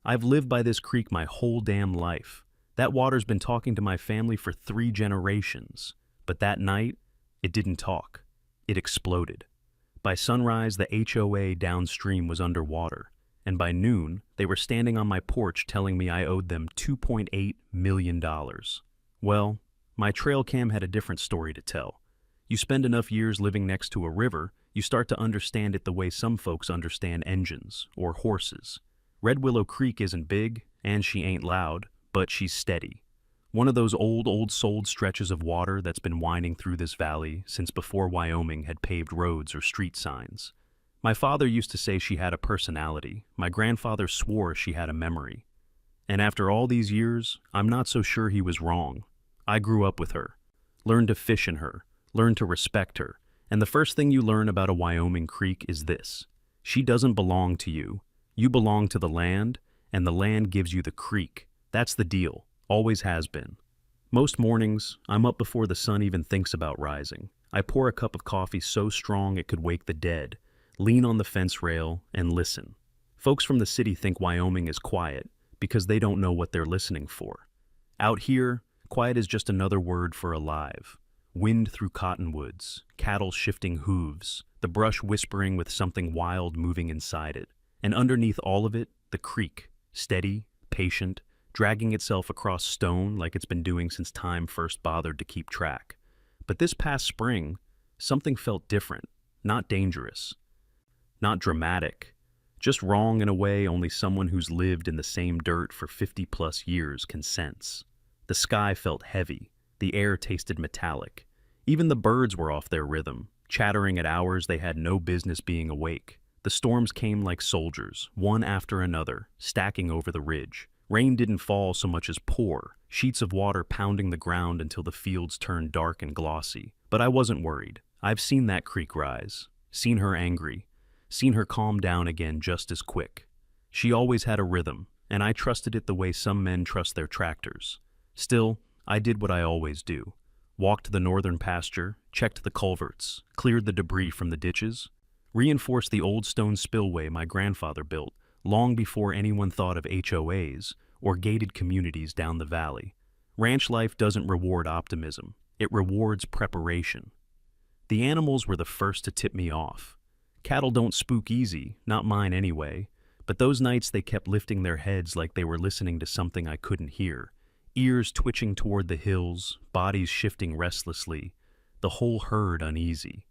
I've lived by this creek my whole damn life. That water's been talking to my family for 3 generations. But that night, it didn't talk. It exploded. By sunrise, the HOA downstream was underwater, and by noon, they were standing on my porch telling me I owed them $2.8 million. Well, my trail cam had a different story to tell. You spend enough years living next to a river, you start to understand it the way some folks understand engines or horses. Red Willow Creek isn't big, and she ain't loud, but she's steady. One of those old-souled stretches of water that's been winding through this valley since before Wyoming had paved roads or street signs. My father used to say she had a personality. My grandfather swore she had a memory. And after all these years, I'm not so sure he was wrong. I grew up with her, learned to fish in her, learned to respect her, and the first thing you learn about a Wyoming creek is this: she doesn't belong to you. You belong to the land, and the land gives you the creek. That's the deal. Always has been. Most mornings, I'm up before the sun even thinks about rising. I pour a cup of coffee so strong it could wake the dead, lean on the fence rail, and listen. Folks from the city think Wyoming is quiet because they don't know what they're listening for. Out here, quiet is just another word for alive. Wind through cottonwoods, cattle shifting hooves, the brush whispering with something wild moving inside it. And underneath all of it, the creek, steady, patient, dragging itself across stone like it's been doing since time first bothered to keep track. But this past spring, something felt different, not dangerous, not dramatic, just wrong in a way only someone who's lived in the same dirt for 50+ years can sense. The sky felt heavy, the air tasted metallic. Even the birds were off their rhythm, chattering at hours they had no business being awake. The storms came like soldiers, one after another, stacking over the ridge. Rain didn't fall so much as pour, sheets of water pounding the ground until the fields turned dark and glossy. But I wasn't worried. I've seen that creek rise, seen her angry, seen her calm down again just as quick. She always had a rhythm, and I trusted it the way some men trust their tractors. Still, I did what I always do. Walked to the northern pasture, checked the culverts, cleared the debris from the ditches, reinforced the old stone spillway my grandfather built long before anyone thought of HOAs or gated communities down the valley. Ranch life doesn't reward optimism. It rewards preparation. The animals were the first to tip me off. Cattle don't spook easy, not mine anyway, but those nights they kept lifting their heads like they were listening to something I couldn't hear. Ears twitching toward the hills, bodies shifting restlessly, the whole herd uneasy.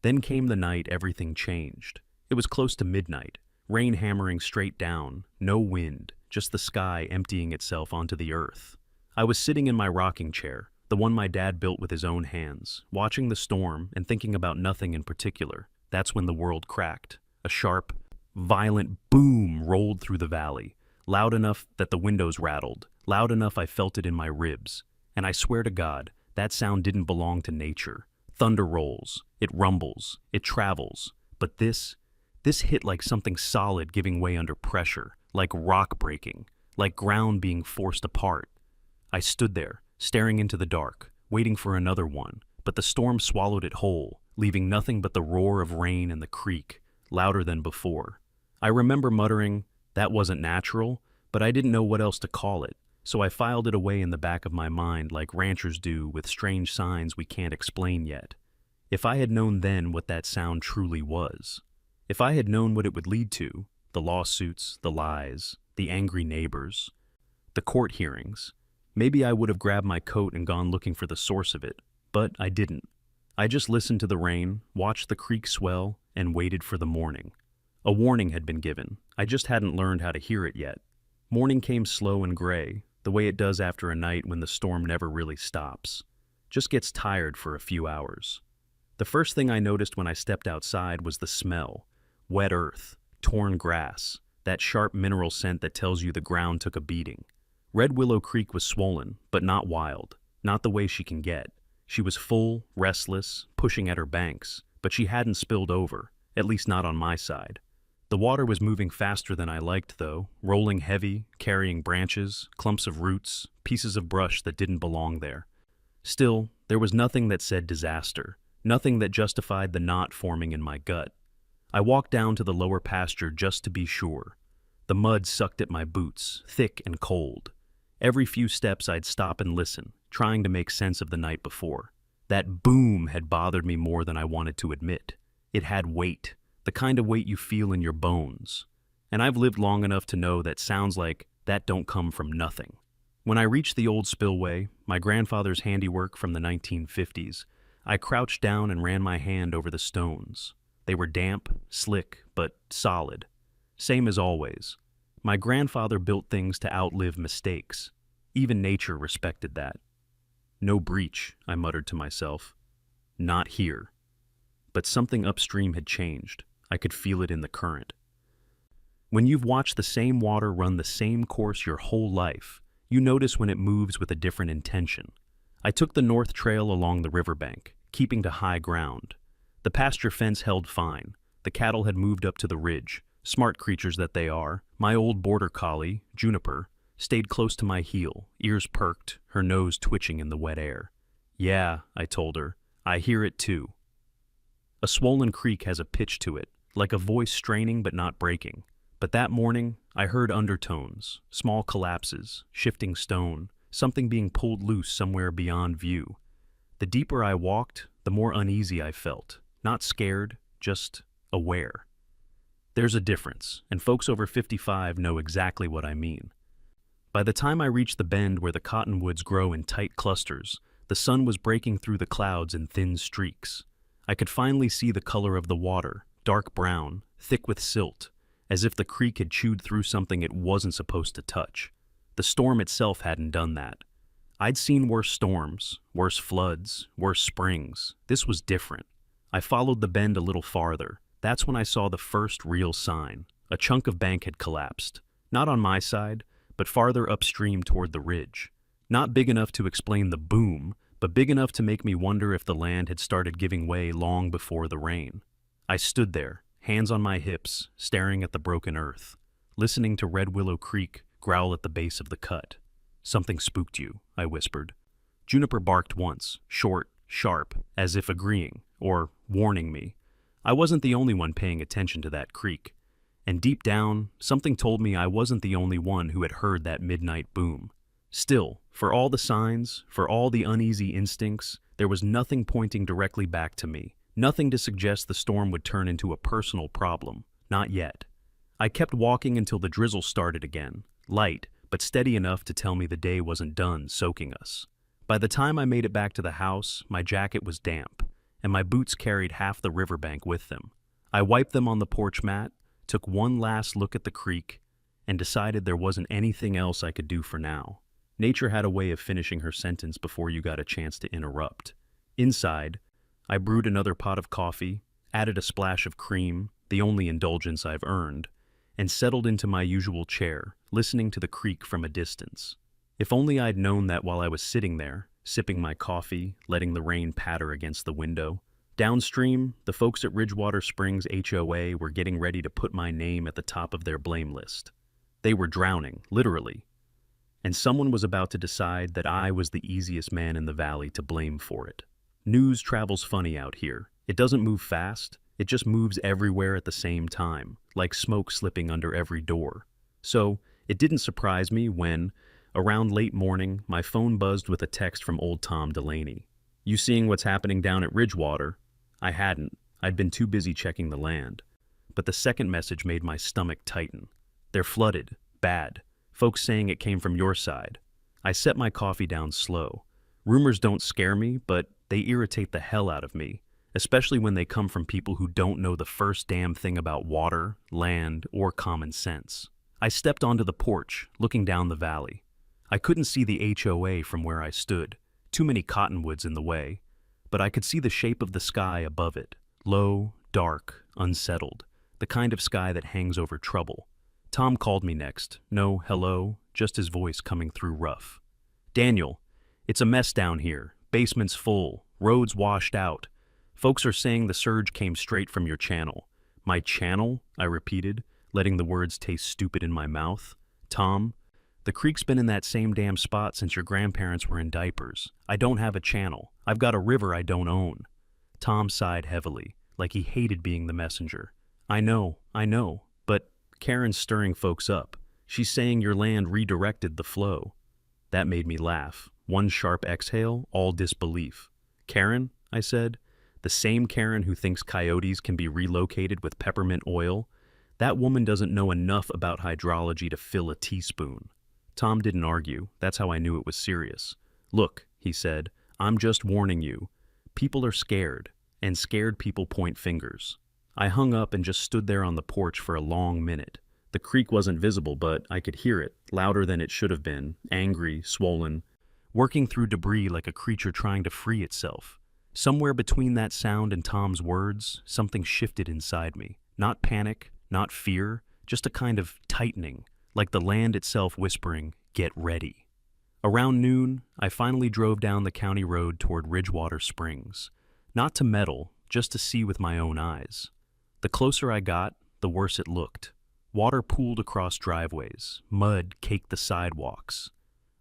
Then came the night everything changed. It was close to midnight, rain hammering straight down, no wind, just the sky emptying itself onto the earth. I was sitting in my rocking chair, the one my dad built with his own hands, watching the storm and thinking about nothing in particular. That's when the world cracked. A sharp, violent boom rolled through the valley, loud enough that the windows rattled, loud enough I felt it in my ribs. And I swear to God, that sound didn't belong to nature. Thunder rolls, it rumbles, it travels, but this hit like something solid giving way under pressure, like rock breaking, like ground being forced apart. I stood there, staring into the dark, waiting for another one, but the storm swallowed it whole, leaving nothing but the roar of rain and the creek, louder than before. I remember muttering, that wasn't natural, but I didn't know what else to call it, so I filed it away in the back of my mind like ranchers do with strange signs we can't explain yet. If I had known then what that sound truly was, if I had known what it would lead to, the lawsuits, the lies, the angry neighbors, the court hearings, maybe I would have grabbed my coat and gone looking for the source of it, but I didn't. I just listened to the rain, watched the creek swell, and waited for the morning. A warning had been given. I just hadn't learned how to hear it yet. Morning came slow and gray, the way it does after a night when the storm never really stops. Just gets tired for a few hours. The first thing I noticed when I stepped outside was the smell. Wet earth, torn grass, that sharp mineral scent that tells you the ground took a beating. Red Willow Creek was swollen, but not wild, not the way she can get. She was full, restless, pushing at her banks, but she hadn't spilled over, at least not on my side. The water was moving faster than I liked, though, rolling heavy, carrying branches, clumps of roots, pieces of brush that didn't belong there. Still, there was nothing that said disaster, nothing that justified the knot forming in my gut. I walked down to the lower pasture just to be sure. The The mud sucked at my boots, thick and cold. Every few steps I'd stop and listen, trying to make sense of the night before. That boom had bothered me more than I wanted to admit. It had weight, the kind of weight you feel in your bones. And I've lived long enough to know that sounds like that don't come from nothing. When I reached the old spillway, my grandfather's handiwork from the 1950s, I crouched down and ran my hand over the stones. They were damp, slick, but solid. Same as always. My grandfather built things to outlive mistakes. Even nature respected that. No breach, I muttered to myself. Not here. But something upstream had changed. I could feel it in the current. When you've watched the same water run the same course your whole life, you notice when it moves with a different intention. I took the north trail along the riverbank, keeping to high ground. The pasture fence held fine. The cattle had moved up to the ridge. Smart creatures that they are. My old border collie, Juniper, stayed close to my heel, ears perked, her nose twitching in the wet air. Yeah, I told her, I hear it too. A swollen creek has a pitch to it, like a voice straining but not breaking. But that morning, I heard undertones, small collapses, shifting stone, something being pulled loose somewhere beyond view. The deeper I walked, the more uneasy I felt. Not scared, just aware. There's a difference, and folks over 55 know exactly what I mean. By the time I reached the bend where the cottonwoods grow in tight clusters, the sun was breaking through the clouds in thin streaks. I could finally see the color of the water, dark brown, thick with silt, as if the creek had chewed through something it wasn't supposed to touch. The storm itself hadn't done that. I'd seen worse storms, worse floods, worse springs. This was different. I followed the bend a little farther. That's when I saw the first real sign. A chunk of bank had collapsed. Not on my side, but farther upstream toward the ridge. Not big enough to explain the boom, but big enough to make me wonder if the land had started giving way long before the rain. I stood there, hands on my hips, staring at the broken earth, listening to Red Willow Creek growl at the base of the cut. Something spooked you, I whispered. Juniper barked once, short, sharp, as if agreeing, or warning me. I wasn't the only one paying attention to that creek. And deep down, something told me I wasn't the only one who had heard that midnight boom. Still, for all the signs, for all the uneasy instincts, there was nothing pointing directly back to me. Nothing to suggest the storm would turn into a personal problem. Not yet. I kept walking until the drizzle started again, light, but steady enough to tell me the day wasn't done soaking us. By the time I made it back to the house, my jacket was damp, and my boots carried half the riverbank with them. I wiped them on the porch mat, took one last look at the creek, and decided there wasn't anything else I could do for now. Nature had a way of finishing her sentence before you got a chance to interrupt. Inside, I brewed another pot of coffee, added a splash of cream, the only indulgence I've earned, and settled into my usual chair, listening to the creek from a distance. If only I'd known that while I was sitting there, sipping my coffee, letting the rain patter against the window. Downstream, the folks at Ridgewater Springs HOA were getting ready to put my name at the top of their blame list. They were drowning, literally. And someone was about to decide that I was the easiest man in the valley to blame for it. News travels funny out here. It doesn't move fast, it just moves everywhere at the same time, like smoke slipping under every door. So, it didn't surprise me when, around late morning, my phone buzzed with a text from old Tom Delaney. "You seeing what's happening down at Ridgewater?" I hadn't. I'd been too busy checking the land. But the second message made my stomach tighten. "They're flooded. Bad. Folks saying it came from your side." I set my coffee down slow. Rumors don't scare me, but they irritate the hell out of me, especially when they come from people who don't know the first damn thing about water, land, or common sense. I stepped onto the porch, looking down the valley. I couldn't see the HOA from where I stood, too many cottonwoods in the way, but I could see the shape of the sky above it, low, dark, unsettled, the kind of sky that hangs over trouble. Tom called me next. No hello, just his voice coming through rough. "Daniel, it's a mess down here. Basement's full, roads washed out. Folks are saying the surge came straight from your channel." "My channel?" I repeated, letting the words taste stupid in my mouth. "Tom, the creek's been in that same damn spot since your grandparents were in diapers. I don't have a channel. I've got a river I don't own." Tom sighed heavily, like he hated being the messenger. I know, but Karen's stirring folks up. She's saying your land redirected the flow. That made me laugh. One sharp exhale, all disbelief. Karen, I said, the same Karen who thinks coyotes can be relocated with peppermint oil? That woman doesn't know enough about hydrology to fill a teaspoon. Tom didn't argue. That's how I knew it was serious. Look, he said, I'm just warning you. People are scared, and scared people point fingers. I hung up and just stood there on the porch for a long minute. The creek wasn't visible, but I could hear it, louder than it should have been, angry, swollen, working through debris like a creature trying to free itself. Somewhere between that sound and Tom's words, something shifted inside me. Not panic, not fear, just a kind of tightening, like the land itself whispering, "Get ready." Around noon, I finally drove down the county road toward Ridgewater Springs. Not to meddle, just to see with my own eyes. The closer I got, the worse it looked. Water pooled across driveways, mud caked the sidewalks.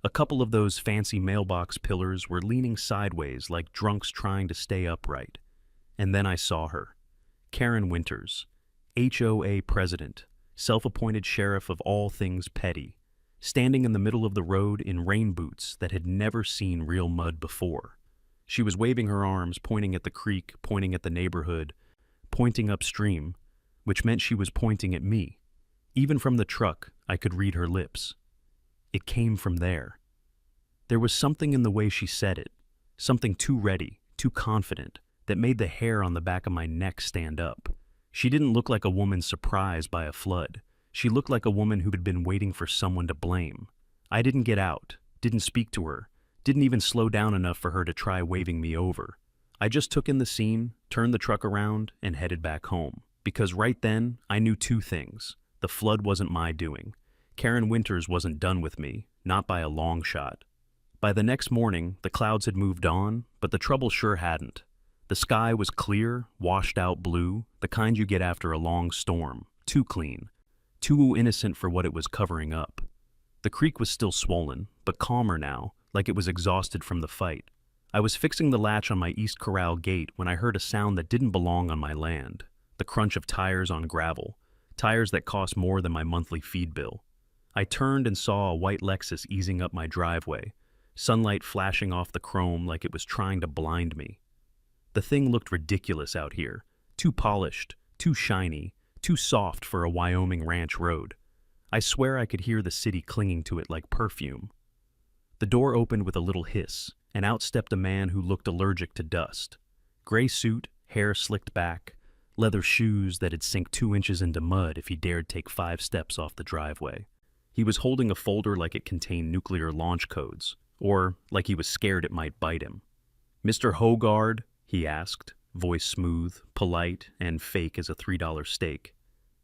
A couple of those fancy mailbox pillars were leaning sideways like drunks trying to stay upright. And then I saw her. Karen Winters, HOA president, self-appointed sheriff of all things petty, standing in the middle of the road in rain boots that had never seen real mud before. She was waving her arms, pointing at the creek, pointing at the neighborhood, pointing upstream, which meant she was pointing at me. Even from the truck, I could read her lips. It came from there. There was something in the way she said it, something too ready, too confident, that made the hair on the back of my neck stand up. She didn't look like a woman surprised by a flood. She looked like a woman who had been waiting for someone to blame. I didn't get out, didn't speak to her, didn't even slow down enough for her to try waving me over. I just took in the scene, turned the truck around, and headed back home. Because right then, I knew two things. The flood wasn't my doing. Karen Winters wasn't done with me, not by a long shot. By the next morning, the clouds had moved on, but the trouble sure hadn't. The sky was clear, washed-out blue, the kind you get after a long storm. Too clean. Too innocent for what it was covering up. The creek was still swollen, but calmer now, like it was exhausted from the fight. I was fixing the latch on my East Corral gate when I heard a sound that didn't belong on my land. The crunch of tires on gravel. Tires that cost more than my monthly feed bill. I turned and saw a white Lexus easing up my driveway, sunlight flashing off the chrome like it was trying to blind me. The thing looked ridiculous out here, too polished, too shiny, too soft for a Wyoming ranch road. I swear I could hear the city clinging to it like perfume. The door opened with a little hiss, and out stepped a man who looked allergic to dust. Gray suit, hair slicked back, leather shoes that'd sink 2 inches into mud if he dared take 5 steps off the driveway. He was holding a folder like it contained nuclear launch codes, or like he was scared it might bite him. "Mr. Hogard?" he asked, voice smooth, polite, and fake as a $3 steak.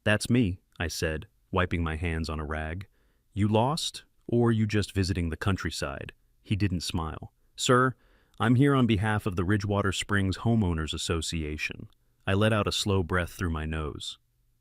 "That's me," I said, wiping my hands on a rag. "You lost, or you just visiting the countryside?" He didn't smile. "Sir, I'm here on behalf of the Ridgewater Springs Homeowners Association." I let out a slow breath through my nose.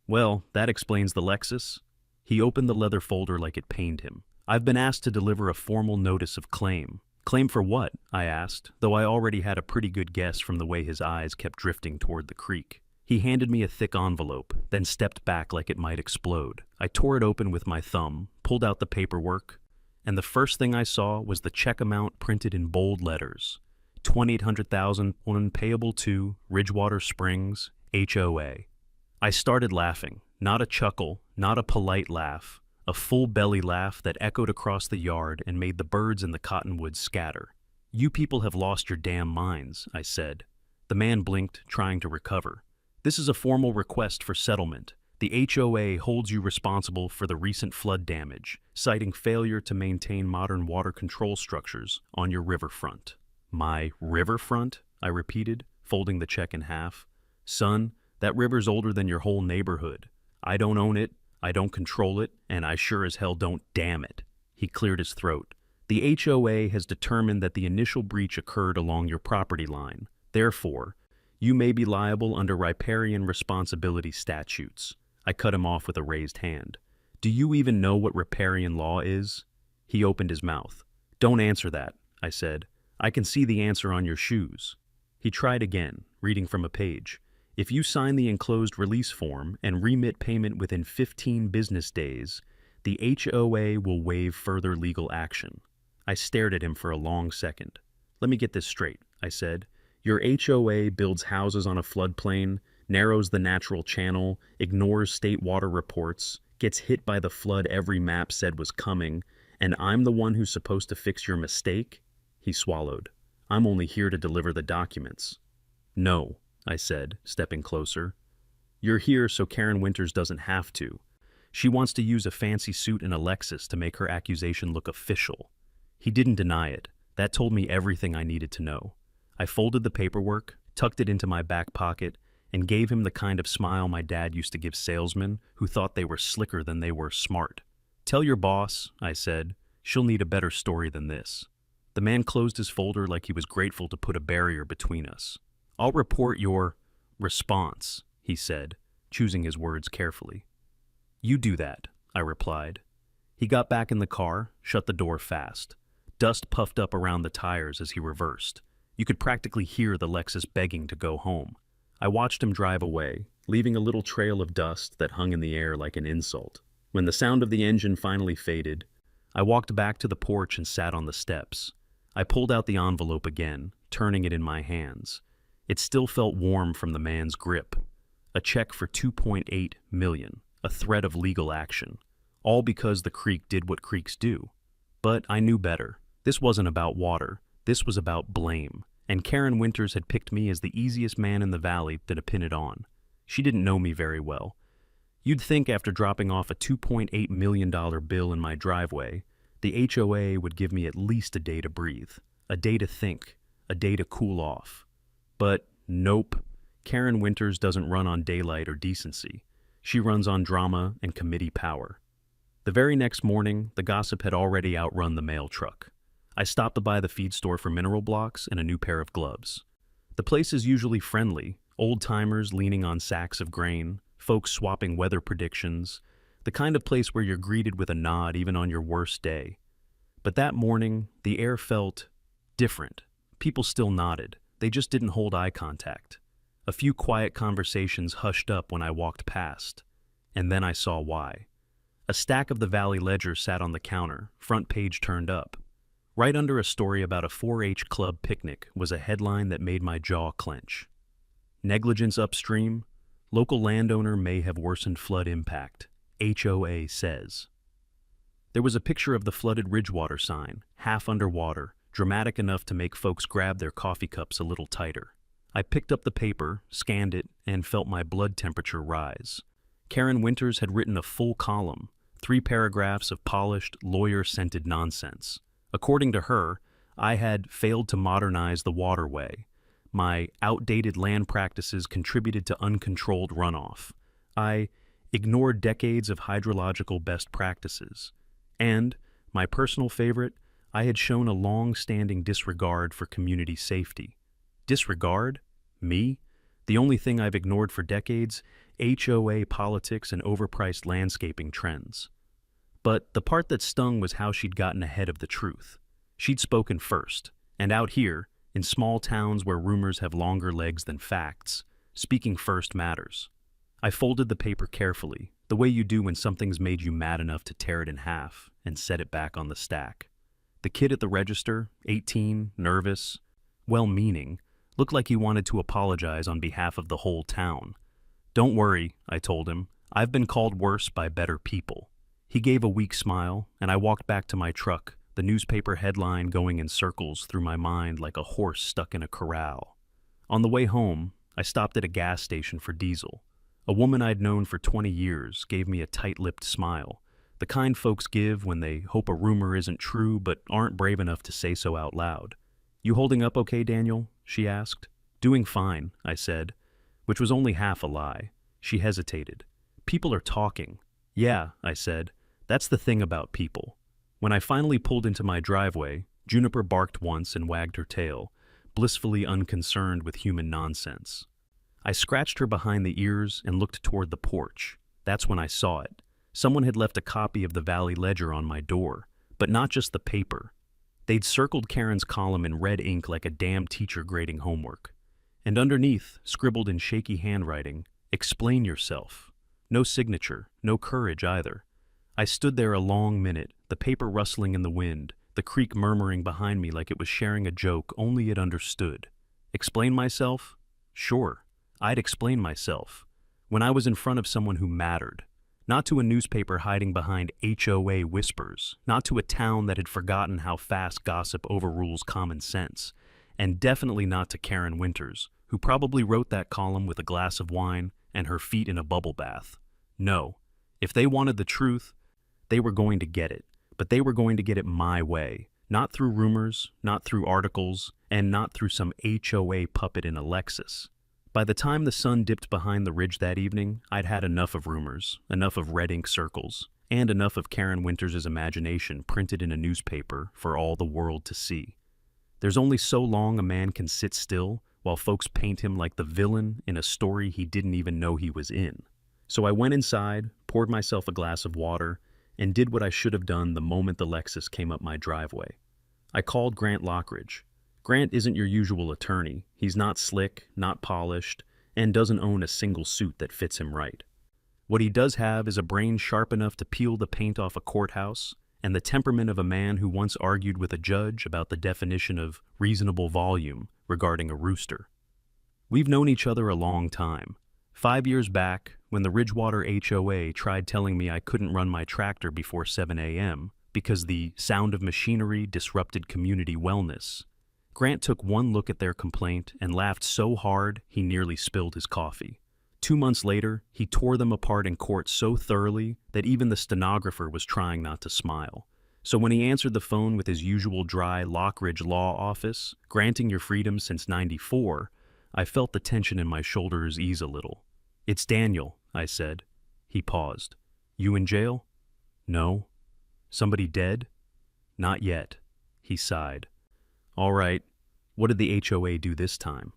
"Well, that explains the Lexus." He opened the leather folder like it pained him. "I've been asked to deliver a formal notice of claim." "Claim for what?" I asked, though I already had a pretty good guess from the way his eyes kept drifting toward the creek. He handed me a thick envelope, then stepped back like it might explode. I tore it open with my thumb, pulled out the paperwork, and the first thing I saw was the check amount printed in bold letters. $2,800,000 payable to Ridgewater Springs, HOA. I started laughing, not a chuckle, not a polite laugh, a full belly laugh that echoed across the yard and made the birds in the cottonwoods scatter. "You people have lost your damn minds," I said. The man blinked, trying to recover. "This is a formal request for settlement. The HOA holds you responsible for the recent flood damage, citing failure to maintain modern water control structures on your riverfront." "My riverfront?" I repeated, folding the check in half. "Son, that river's older than your whole neighborhood. I don't own it, I don't control it, and I sure as hell don't dam it." He cleared his throat. "The HOA has determined that the initial breach occurred along your property line. Therefore, you may be liable under riparian responsibility statutes." I cut him off with a raised hand. "Do you even know what riparian law is?" He opened his mouth. "Don't answer that," I said. "I can see the answer on your shoes." He tried again, reading from a page. If you sign the enclosed release form and remit payment within 15 business days, the HOA will waive further legal action. I stared at him for a long second. Let me get this straight, I said. Your HOA builds houses on a floodplain, narrows the natural channel, ignores state water reports, gets hit by the flood every map said was coming, and I'm the one who's supposed to fix your mistake? He swallowed. I'm only here to deliver the documents. No, I said, stepping closer. You're here so Karen Winters doesn't have to. She wants to use a fancy suit and a Lexus to make her accusation look official. He didn't deny it. That told me everything I needed to know. I folded the paperwork, tucked it into my back pocket, and gave him the kind of smile my dad used to give salesmen who thought they were slicker than they were smart. Tell your boss, I said, she'll need a better story than this. The man closed his folder like he was grateful to put a barrier between us. I'll report your response, he said, choosing his words carefully. You do that, I replied. He got back in the car, shut the door fast. Dust puffed up around the tires as he reversed. You could practically hear the Lexus begging to go home. I watched him drive away, leaving a little trail of dust that hung in the air like an insult. When the sound of the engine finally faded, I walked back to the porch and sat on the steps. I pulled out the envelope again, turning it in my hands. It still felt warm from the man's grip. A check for $2.8 million, a threat of legal action. All because the creek did what creeks do. But I knew better. This wasn't about water. This was about blame. And Karen Winters had picked me as the easiest man in the valley to pin it on. She didn't know me very well. You'd think after dropping off a $2.8 million bill in my driveway, the HOA would give me at least a day to breathe, a day to think, a day to cool off. But nope, Karen Winters doesn't run on daylight or decency. She runs on drama and committee power. The very next morning, the gossip had already outrun the mail truck. I stopped to buy the feed store for mineral blocks and a new pair of gloves. The place is usually friendly, old-timers leaning on sacks of grain, folks swapping weather predictions, the kind of place where you're greeted with a nod even on your worst day. But that morning, the air felt different. People still nodded. They just didn't hold eye contact. A few quiet conversations hushed up when I walked past. And then I saw why. A stack of the Valley Ledger sat on the counter, front page turned up. Right under a story about a 4-H club picnic was a headline that made my jaw clench. Negligence upstream, local landowner may have worsened flood impact, HOA says. There was a picture of the flooded Ridgewater sign, half underwater, dramatic enough to make folks grab their coffee cups a little tighter. I picked up the paper, scanned it, and felt my blood temperature rise. Karen Winters had written a full column, 3 paragraphs of polished, lawyer-scented nonsense. According to her, I had failed to modernize the waterway. My outdated land practices contributed to uncontrolled runoff. I ignored decades of hydrological best practices. And, my personal favorite, I had shown a long-standing disregard for community safety. Disregard? Me? The only thing I've ignored for decades? HOA politics and overpriced landscaping trends. But the part that stung was how she'd gotten ahead of the truth. She'd spoken first, and out here, in small towns where rumors have longer legs than facts, speaking first matters. I folded the paper carefully, the way you do when something's made you mad enough to tear it in half, and set it back on the stack. The kid at the register, 18, nervous, well-meaning, looked like he wanted to apologize on behalf of the whole town. Don't worry, I told him. I've been called worse by better people. He gave a weak smile, and I walked back to my truck, the newspaper headline going in circles through my mind like a horse stuck in a corral. On the way home, I stopped at a gas station for diesel. A woman I'd known for 20 years gave me a tight-lipped smile, the kind folks give when they hope a rumor isn't true but aren't brave enough to say so out loud. You holding up okay, Daniel? She asked. Doing fine, I said, which was only half a lie. She hesitated. People are talking. Yeah, I said. That's the thing about people. When I finally pulled into my driveway, Juniper barked once and wagged her tail, blissfully unconcerned with human nonsense. I scratched her behind the ears and looked toward the porch. That's when I saw it. Someone had left a copy of the Valley Ledger on my door, but not just the paper. They'd circled Karen's column in red ink like a damn teacher grading homework. And underneath, scribbled in shaky handwriting, "Explain yourself." No signature, no courage either. I stood there a long minute, the paper rustling in the wind, the creek murmuring behind me like it was sharing a joke only it understood. Explain myself? Sure, I'd explain myself. When I was in front of someone who mattered. Not to a newspaper hiding behind HOA whispers, not to a town that had forgotten how fast gossip overrules common sense, and definitely not to Karen Winters, who probably wrote that column with a glass of wine and her feet in a bubble bath. No, if they wanted the truth, they were going to get it, but they were going to get it my way, not through rumors, not through articles, and not through some HOA puppet in a Lexus. By the time the sun dipped behind the ridge that evening, I'd had enough of rumors, enough of red ink circles, and enough of Karen Winters' imagination printed in a newspaper for all the world to see. There's only so long a man can sit still while folks paint him like the villain in a story he didn't even know he was in. So I went inside, poured myself a glass of water, and did what I should have done the moment the Lexus came up my driveway. I called Grant Lockridge. Grant isn't your usual attorney. He's not slick, not polished, and doesn't own a single suit that fits him right. What he does have is a brain sharp enough to peel the paint off a courthouse, and the temperament of a man who once argued with a judge about the definition of reasonable volume regarding a rooster. We've known each other a long time. 5 years back, when the Ridgewater HOA tried telling me I couldn't run my tractor before 7 a.m. because the sound of machinery disrupted community wellness, Grant took one look at their complaint and laughed so hard he nearly spilled his coffee. 2 months later, he tore them apart in court so thoroughly that even the stenographer was trying not to smile. So when he answered the phone with his usual dry Lockridge Law Office, granting your freedom since '94, I felt the tension in my shoulders ease a little. "It's Daniel," I said. He paused. "You in jail?" "No." "Somebody dead?" "Not yet." He sighed. "All right, what did the HOA do this time?"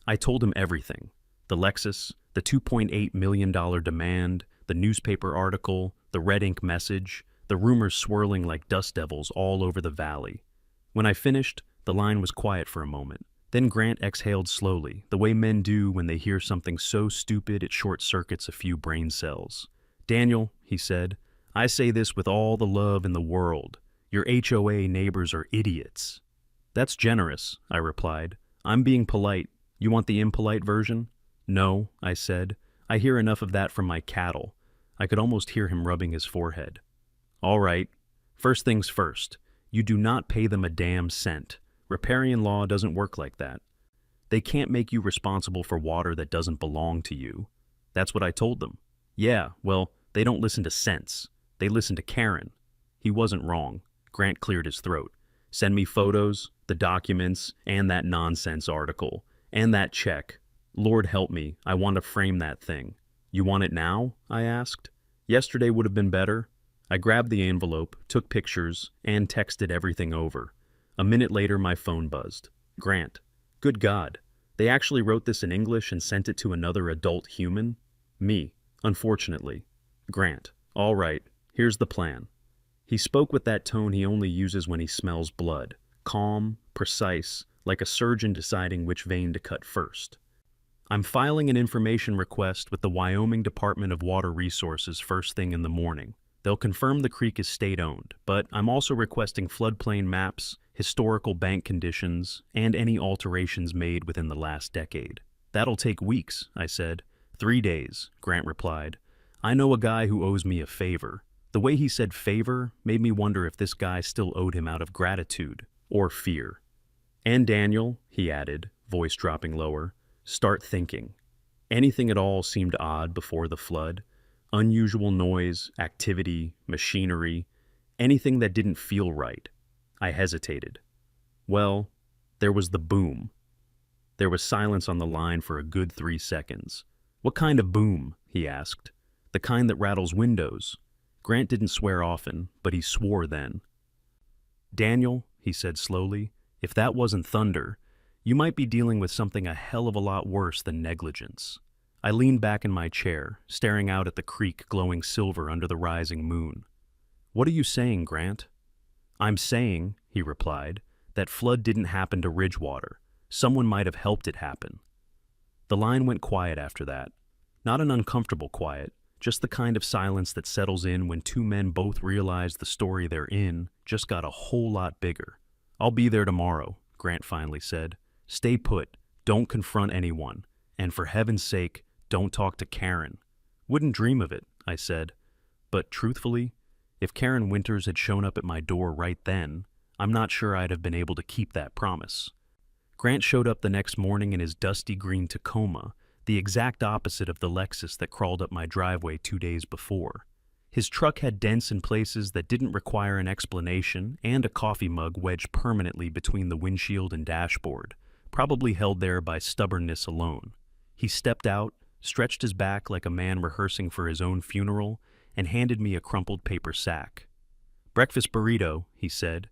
I told him everything. The Lexus, the $2.8 million demand, the newspaper article, the red ink message, the rumors swirling like dust devils all over the valley. When I finished, the line was quiet for a moment. Then Grant exhaled slowly, the way men do when they hear something so stupid it short-circuits a few brain cells. "Daniel," he said, "I say this with all the love in the world. Your HOA neighbors are idiots." "That's generous," I replied. "I'm being polite. You want the impolite version?" "No," I said. "I hear enough of that from my cattle." I could almost hear him rubbing his forehead. "All right. First things first. You do not pay them a damn cent. Riparian law doesn't work like that. They can't make you responsible for water that doesn't belong to you." That's what I told them. "Yeah, well, they don't listen to sense. They listen to Karen." He wasn't wrong. Grant cleared his throat. "Send me photos, the documents, and that nonsense article, and that check. Lord help me, I want to frame that thing." "You want it now?" I asked. "Yesterday would have been better." I grabbed the envelope, took pictures, and texted everything over. A minute later, my phone buzzed. "Grant. Good God. They actually wrote this in English and sent it to another adult human?" "Me, unfortunately." "Grant. All right. Here's the plan." He spoke with that tone he only uses when he smells blood. Calm, precise, like a surgeon deciding which vein to cut first. "I'm filing an information request with the Wyoming Department of Water Resources first thing in the morning. They'll confirm the creek is state-owned, but I'm also requesting floodplain maps, historical bank conditions, and any alterations made within the last decade." "That'll take weeks," I said. "3 days," Grant replied. "I know a guy who owes me a favor." The way he said favor made me wonder if this guy still owed him out of gratitude or fear. "And Daniel," he added, voice dropping lower, "start thinking." Anything at all seemed odd before the flood. Unusual noise, activity, machinery, anything that didn't feel right. I hesitated. Well, there was the boom. There was silence on the line for a good 3 seconds. "What kind of boom?" he asked. "The kind that rattles windows." Grant didn't swear often, but he swore then. "Daniel," he said slowly, "if that wasn't thunder, you might be dealing with something a hell of a lot worse than negligence." I leaned back in my chair, staring out at the creek glowing silver under the rising moon. "What are you saying, Grant?" "I'm saying," he replied, "that flood didn't happen to Ridgewater. Someone might have helped it happen." The line went quiet after that. Not an uncomfortable quiet, just the kind of silence that settles in when two men both realize the story they're in just got a whole lot bigger. "I'll be there tomorrow," Grant finally said. "Stay put, don't confront anyone, and for heaven's sake, don't talk to Karen." "Wouldn't dream of it," I said. But truthfully, if Karen Winters had shown up at my door right then, I'm not sure I'd have been able to keep that promise. Grant showed up the next morning in his dusty green Tacoma, the exact opposite of the Lexus that crawled up my driveway 2 days before. His truck had dents in places that didn't require an explanation, and a coffee mug wedged permanently between the windshield and dashboard, probably held there by stubbornness alone. He stepped out, stretched his back like a man rehearsing for his own funeral, and handed me a crumpled paper sack. "Breakfast burrito," he said.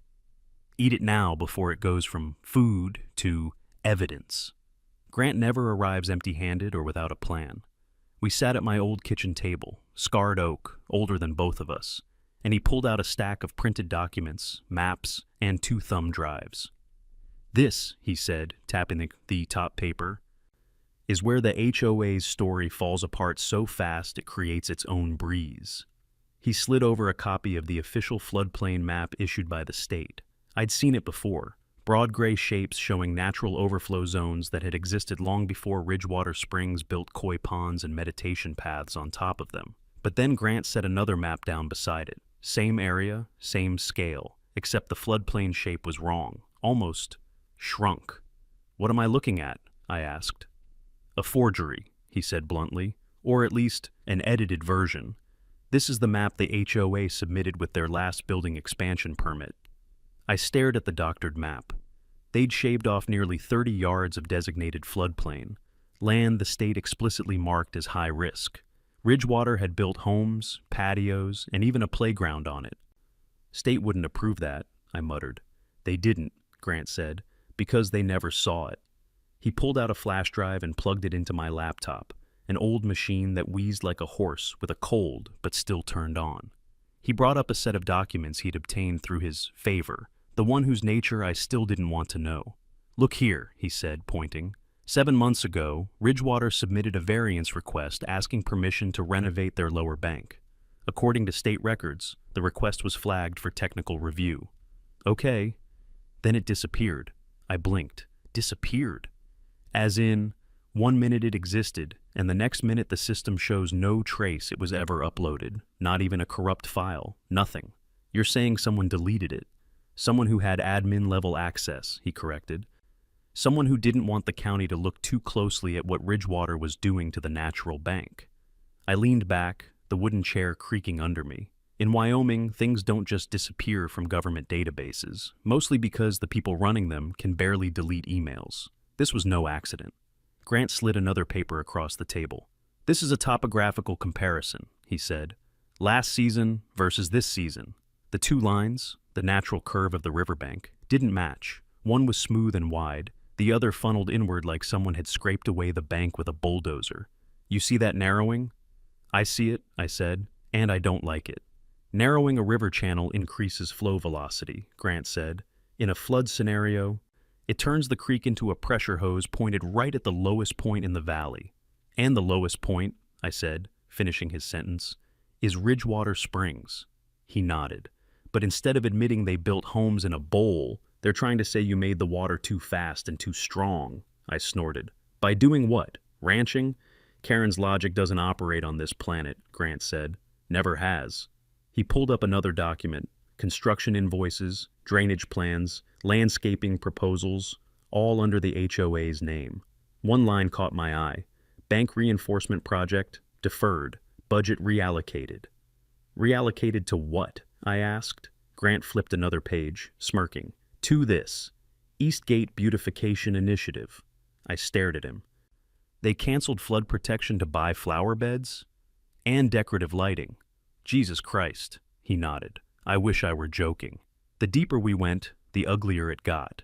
"Eat it now before it goes from food to evidence." Grant never arrives empty-handed or without a plan. We sat at my old kitchen table, scarred oak, older than both of us, and he pulled out a stack of printed documents, maps, and 2 thumb drives. "This," he said, tapping the top paper, "is where the HOA's story falls apart so fast it creates its own breeze." He slid over a copy of the official floodplain map issued by the state. I'd seen it before, broad gray shapes showing natural overflow zones that had existed long before Ridgewater Springs built koi ponds and meditation paths on top of them. But then Grant set another map down beside it. Same area, same scale, except the floodplain shape was wrong, almost shrunk. "What am I looking at?" I asked. "A forgery," he said bluntly, "or at least an edited version. This is the map the HOA submitted with their last building expansion permit." I stared at the doctored map. They'd shaved off nearly 30 yards of designated floodplain, land the state explicitly marked as high risk. Ridgewater had built homes, patios, and even a playground on it. "State wouldn't approve that," I muttered. "They didn't," Grant said, "because they never saw it." He pulled out a flash drive and plugged it into my laptop, an old machine that wheezed like a horse with a cold but still turned on. He brought up a set of documents he'd obtained through his favor, the one whose nature I still didn't want to know. "Look here," he said, pointing. 7 months ago, Ridgewater submitted a variance request asking permission to renovate their lower bank. According to state records, the request was flagged for technical review. Okay. Then it disappeared. I blinked. Disappeared. As in, 1 minute it existed, and the next minute the system shows no trace it was ever uploaded, not even a corrupt file, nothing. "You're saying someone deleted it. Someone who had admin-level access," he corrected. "Someone who didn't want the county to look too closely at what Ridgewater was doing to the natural bank." I leaned back, the wooden chair creaking under me. In Wyoming, things don't just disappear from government databases, mostly because the people running them can barely delete emails. This was no accident. Grant slid another paper across the table. "This is a topographical comparison," he said. "Last season versus this season. The 2 lines, the natural curve of the riverbank, didn't match. One was smooth and wide, the other funneled inward like someone had scraped away the bank with a bulldozer. You see that narrowing?" "I see it," I said, "and I don't like it." "Narrowing a river channel increases flow velocity," Grant said. "In a flood scenario, it turns the creek into a pressure hose pointed right at the lowest point in the valley." "And the lowest point," I said, finishing his sentence, "is Ridgewater Springs." He nodded. "But instead of admitting they built homes in a bowl, they're trying to say you made the water too fast and too strong," I snorted. "By doing what? Ranching? Karen's logic doesn't operate on this planet," Grant said. "Never has." He pulled up another document, construction invoices, drainage plans, landscaping proposals, all under the HOA's name. One line caught my eye. "Bank reinforcement project, deferred, budget reallocated." "Reallocated to what?" I asked. Grant flipped another page, smirking. "To this. Eastgate Beautification Initiative." I stared at him. "They canceled flood protection to buy flower beds? And decorative lighting. Jesus Christ," he nodded. "I wish I were joking." The deeper we went, the uglier it got.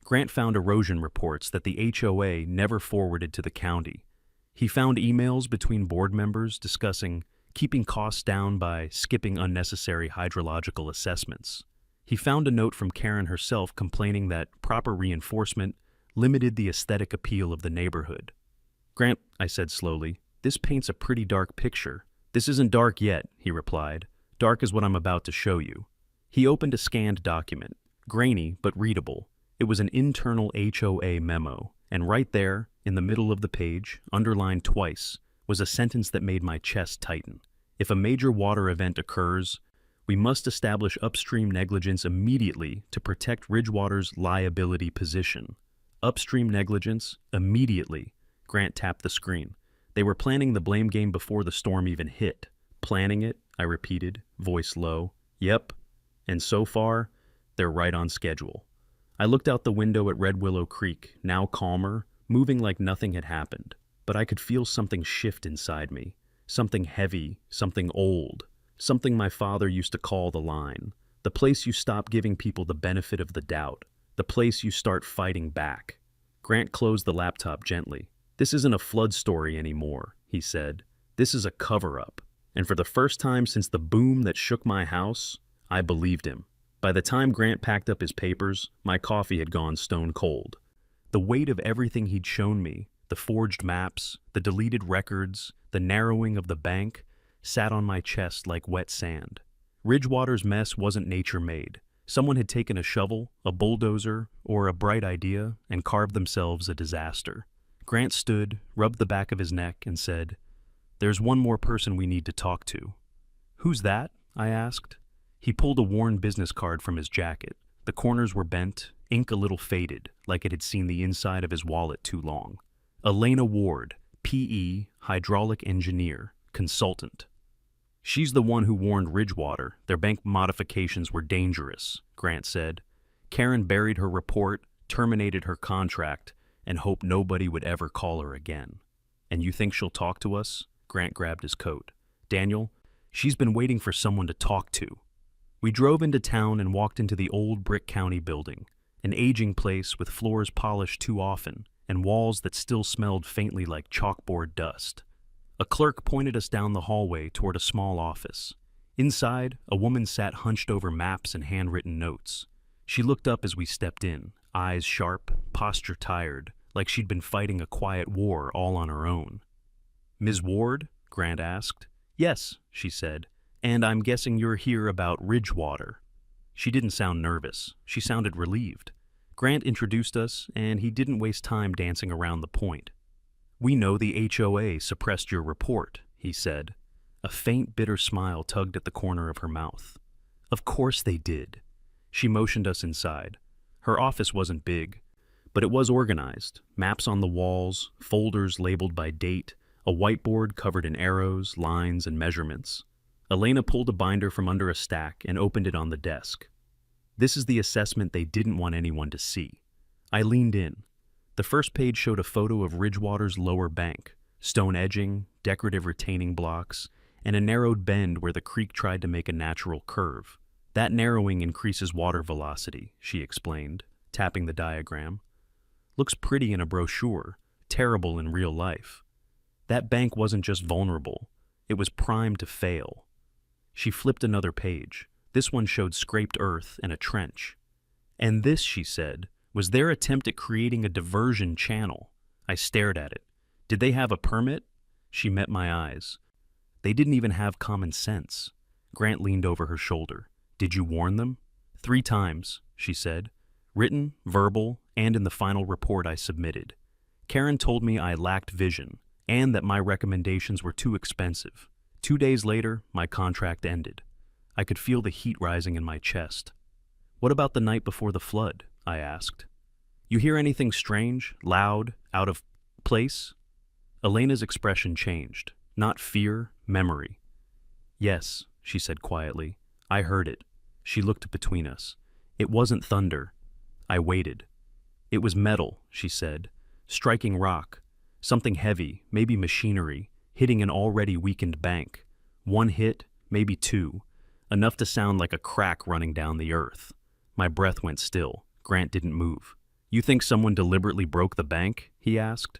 Grant found erosion reports that the HOA never forwarded to the county. He found emails between board members discussing keeping costs down by skipping unnecessary hydrological assessments. He found a note from Karen herself complaining that proper reinforcement limited the aesthetic appeal of the neighborhood. Grant, I said slowly, this paints a pretty dark picture. This isn't dark yet, he replied. Dark is what I'm about to show you. He opened a scanned document, grainy but readable. It was an internal HOA memo, and right there, in the middle of the page, underlined twice, was a sentence that made my chest tighten. If a major water event occurs, we must establish upstream negligence immediately to protect Ridgewater's liability position. Upstream negligence, immediately. Grant tapped the screen. They were planning the blame game before the storm even hit. Planning it, I repeated, voice low. Yep. And so far, they're right on schedule. I looked out the window at Red Willow Creek, now calmer, moving like nothing had happened. But I could feel something shift inside me. Something heavy, something old. Something my father used to call the line. The place you stop giving people the benefit of the doubt. The place you start fighting back. Grant closed the laptop gently. This isn't a flood story anymore, he said. This is a cover-up. And for the first time since the boom that shook my house, I believed him. By the time Grant packed up his papers, my coffee had gone stone cold. The weight of everything he'd shown me, the forged maps, the deleted records, the narrowing of the bank, sat on my chest like wet sand. Ridgewater's mess wasn't nature-made. Someone had taken a shovel, a bulldozer, or a bright idea and carved themselves a disaster. Grant stood, rubbed the back of his neck, and said, "There's one more person we need to talk to." "Who's that?" I asked. He pulled a worn business card from his jacket. The corners were bent, ink a little faded, like it had seen the inside of his wallet too long. Elena Ward, PE, hydraulic engineer, consultant. "She's the one who warned Ridgewater their bank modifications were dangerous," Grant said. "Karen buried her report, terminated her contract, and hoped nobody would ever call her again." "And you think she'll talk to us?" Grant grabbed his coat. "Daniel, she's been waiting for someone to talk to." We drove into town and walked into the old Brick County building, an aging place with floors polished too often and walls that still smelled faintly like chalkboard dust. A clerk pointed us down the hallway toward a small office. Inside, a woman sat hunched over maps and handwritten notes. She looked up as we stepped in, eyes sharp, posture tired, like she'd been fighting a quiet war all on her own. "Ms. Ward?" Grant asked. "Yes," she said. "And I'm guessing you're here about Ridgewater." She didn't sound nervous. She sounded relieved. Grant introduced us, and he didn't waste time dancing around the point. "We know the HOA suppressed your report," he said. A faint, bitter smile tugged at the corner of her mouth. "Of course they did." She motioned us inside. Her office wasn't big, but it was organized. Maps on the walls, folders labeled by date, a whiteboard covered in arrows, lines, and measurements. Elena pulled a binder from under a stack and opened it on the desk. "This is the assessment they didn't want anyone to see." I leaned in. The first page showed a photo of Ridgewater's lower bank, stone edging, decorative retaining blocks, and a narrowed bend where the creek tried to make a natural curve. "That narrowing increases water velocity," she explained, tapping the diagram. "Looks pretty in a brochure, terrible in real life. That bank wasn't just vulnerable, it was primed to fail." She flipped another page. This one showed scraped earth and a trench. "And this," she said, "was their attempt at creating a diversion channel." I stared at it. "Did they have a permit?" She met my eyes. "They didn't even have common sense." Grant leaned over her shoulder. "Did you warn them?" "3 times, she said. "Written, verbal, and in the final report I submitted. Karen told me I lacked vision, and that my recommendations were too expensive. 2 days later, my contract ended." I could feel the heat rising in my chest. "What about the night before the flood?" I asked. "You hear anything strange, loud, out of place?" Elena's expression changed. Not fear, memory. "Yes," she said quietly. "I heard it." She looked between us. "It wasn't thunder." I waited. "It was metal," she said. "Striking rock. Something heavy, maybe machinery, hitting an already weakened bank. 1 hit, maybe 2. Enough to sound like a crack running down the earth." My breath went still. Grant didn't move. "You think someone deliberately broke the bank?" he asked.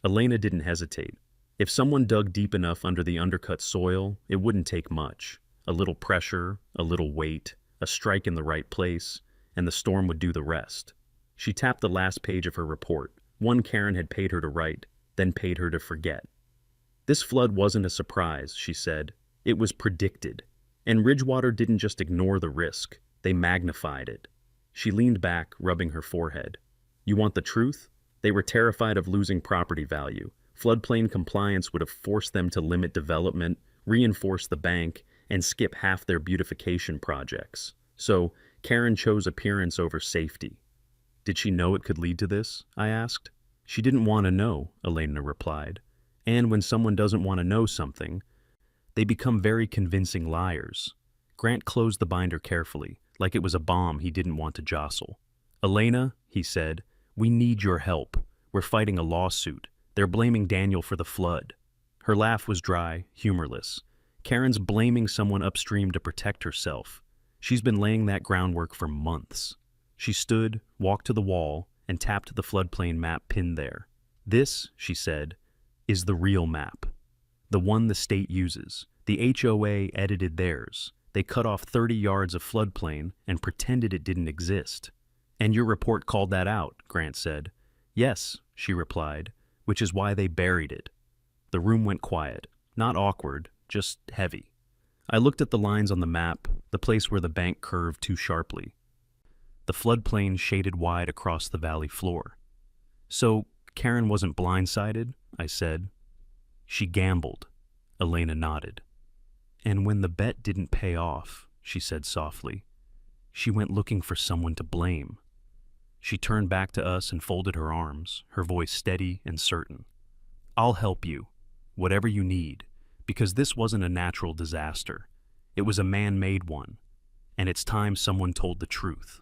Elena didn't hesitate. "If someone dug deep enough under the undercut soil, it wouldn't take much. A little pressure, a little weight, a strike in the right place, and the storm would do the rest." She tapped the last page of her report, one Karen had paid her to write. then paid her to forget. This flood wasn't a surprise, she said. It was predicted. And Ridgewater didn't just ignore the risk, they magnified it. She leaned back, rubbing her forehead. You want the truth? They were terrified of losing property value. Floodplain compliance would have forced them to limit development, reinforce the bank, and skip half their beautification projects. So, Karen chose appearance over safety. Did she know it could lead to this? I asked. She didn't want to know, Elena replied. And when someone doesn't want to know something, they become very convincing liars. Grant closed the binder carefully, like it was a bomb he didn't want to jostle. Elena, he said, we need your help. We're fighting a lawsuit. They're blaming Daniel for the flood. Her laugh was dry, humorless. Karen's blaming someone upstream to protect herself. She's been laying that groundwork for months. She stood, walked to the wall, and tapped the floodplain map pinned there. This, she said, is the real map. The one the state uses. The HOA edited theirs. They cut off 30 yards of floodplain and pretended it didn't exist. And your report called that out, Grant said. Yes, she replied, which is why they buried it. The room went quiet, not awkward, just heavy. I looked at the lines on the map, the place where the bank curved too sharply. The floodplain shaded wide across the valley floor. So, Karen wasn't blindsided, I said. She gambled. Elena nodded. And when the bet didn't pay off, she said softly, she went looking for someone to blame. She turned back to us and folded her arms, her voice steady and certain. I'll help you, whatever you need, because this wasn't a natural disaster. It was a man-made one, and it's time someone told the truth.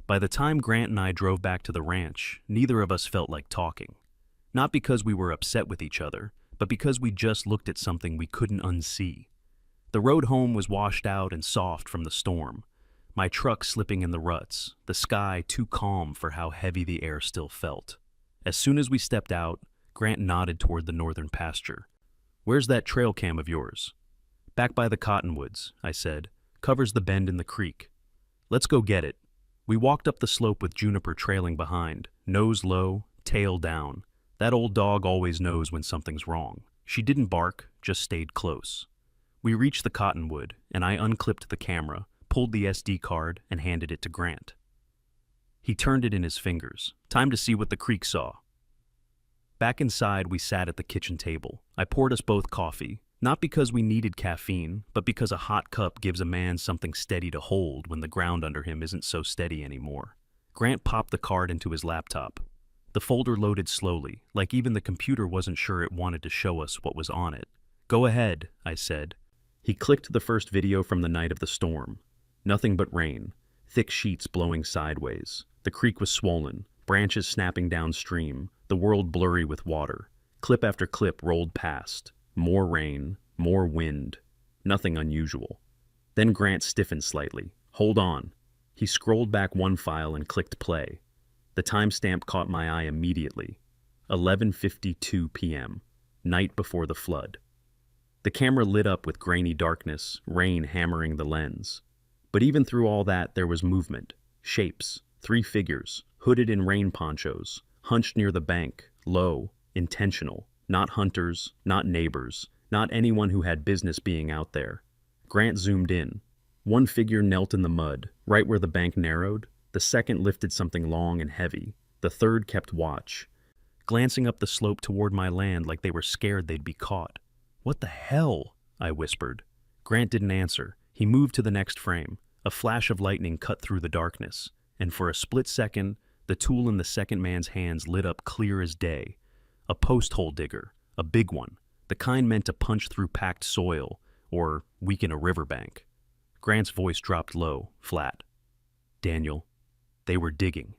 By the time Grant and I drove back to the ranch, neither of us felt like talking. Not because we were upset with each other, but because we just looked at something we couldn't unsee. The road home was washed out and soft from the storm, my truck slipping in the ruts, the sky too calm for how heavy the air still felt. As soon as we stepped out, Grant nodded toward the northern pasture. Where's that trail cam of yours? Back by the cottonwoods, I said. Covers the bend in the creek. Let's go get it. We walked up the slope with Juniper trailing behind, nose low, tail down. That old dog always knows when something's wrong. She didn't bark, just stayed close. We reached the cottonwood, and I unclipped the camera, pulled the SD card, and handed it to Grant. He turned it in his fingers. Time to see what the creek saw. Back inside, we sat at the kitchen table. I poured us both coffee, not because we needed caffeine, but because a hot cup gives a man something steady to hold when the ground under him isn't so steady anymore. Grant popped the card into his laptop. The folder loaded slowly, like even the computer wasn't sure it wanted to show us what was on it. Go ahead, I said. He clicked the first video from the night of the storm. Nothing but rain, thick sheets blowing sideways. The creek was swollen, branches snapping downstream, the world blurry with water. Clip after clip rolled past. More rain, more wind. Nothing unusual. Then Grant stiffened slightly. Hold on. He scrolled back one file and clicked play. The timestamp caught my eye immediately. 11:52 p.m., night before the flood. The camera lit up with grainy darkness, rain hammering the lens. But even through all that, there was movement. Shapes. 3 figures, hooded in rain ponchos, hunched near the bank, low, intentional. Not hunters, not neighbors, not anyone who had business being out there. Grant zoomed in. One figure knelt in the mud, right where the bank narrowed. The second lifted something long and heavy. The third kept watch, glancing up the slope toward my land like they were scared they'd be caught. What the hell? I whispered. Grant didn't answer. He moved to the next frame. A flash of lightning cut through the darkness, and for a split second, the tool in the second man's hands lit up clear as day. A post hole digger, a big one, the kind meant to punch through packed soil or weaken a riverbank. Grant's voice dropped low, flat. Daniel, they were digging.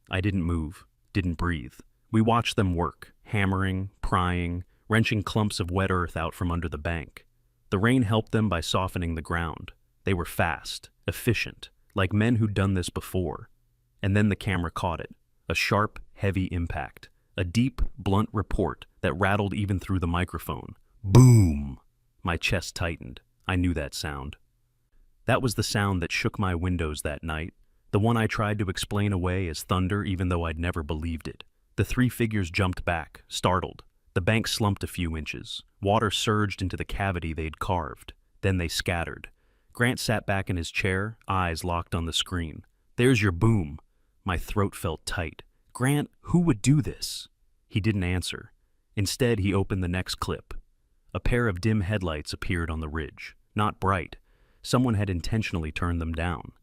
I didn't move, didn't breathe. We watched them work, hammering, prying, wrenching clumps of wet earth out from under the bank. The rain helped them by softening the ground. They were fast, efficient, like men who'd done this before. And then the camera caught it, a sharp, heavy impact. A deep, blunt report that rattled even through the microphone. Boom! My chest tightened. I knew that sound. That was the sound that shook my windows that night, the one I tried to explain away as thunder even though I'd never believed it. The three figures jumped back, startled. The bank slumped a few inches. Water surged into the cavity they'd carved. Then they scattered. Grant sat back in his chair, eyes locked on the screen. "There's your boom." My throat felt tight. "Grant, who would do this?" He didn't answer. Instead, he opened the next clip. A pair of dim headlights appeared on the ridge. Not bright. Someone had intentionally turned them down.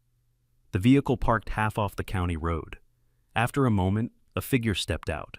The vehicle parked half off the county road. After a moment, a figure stepped out.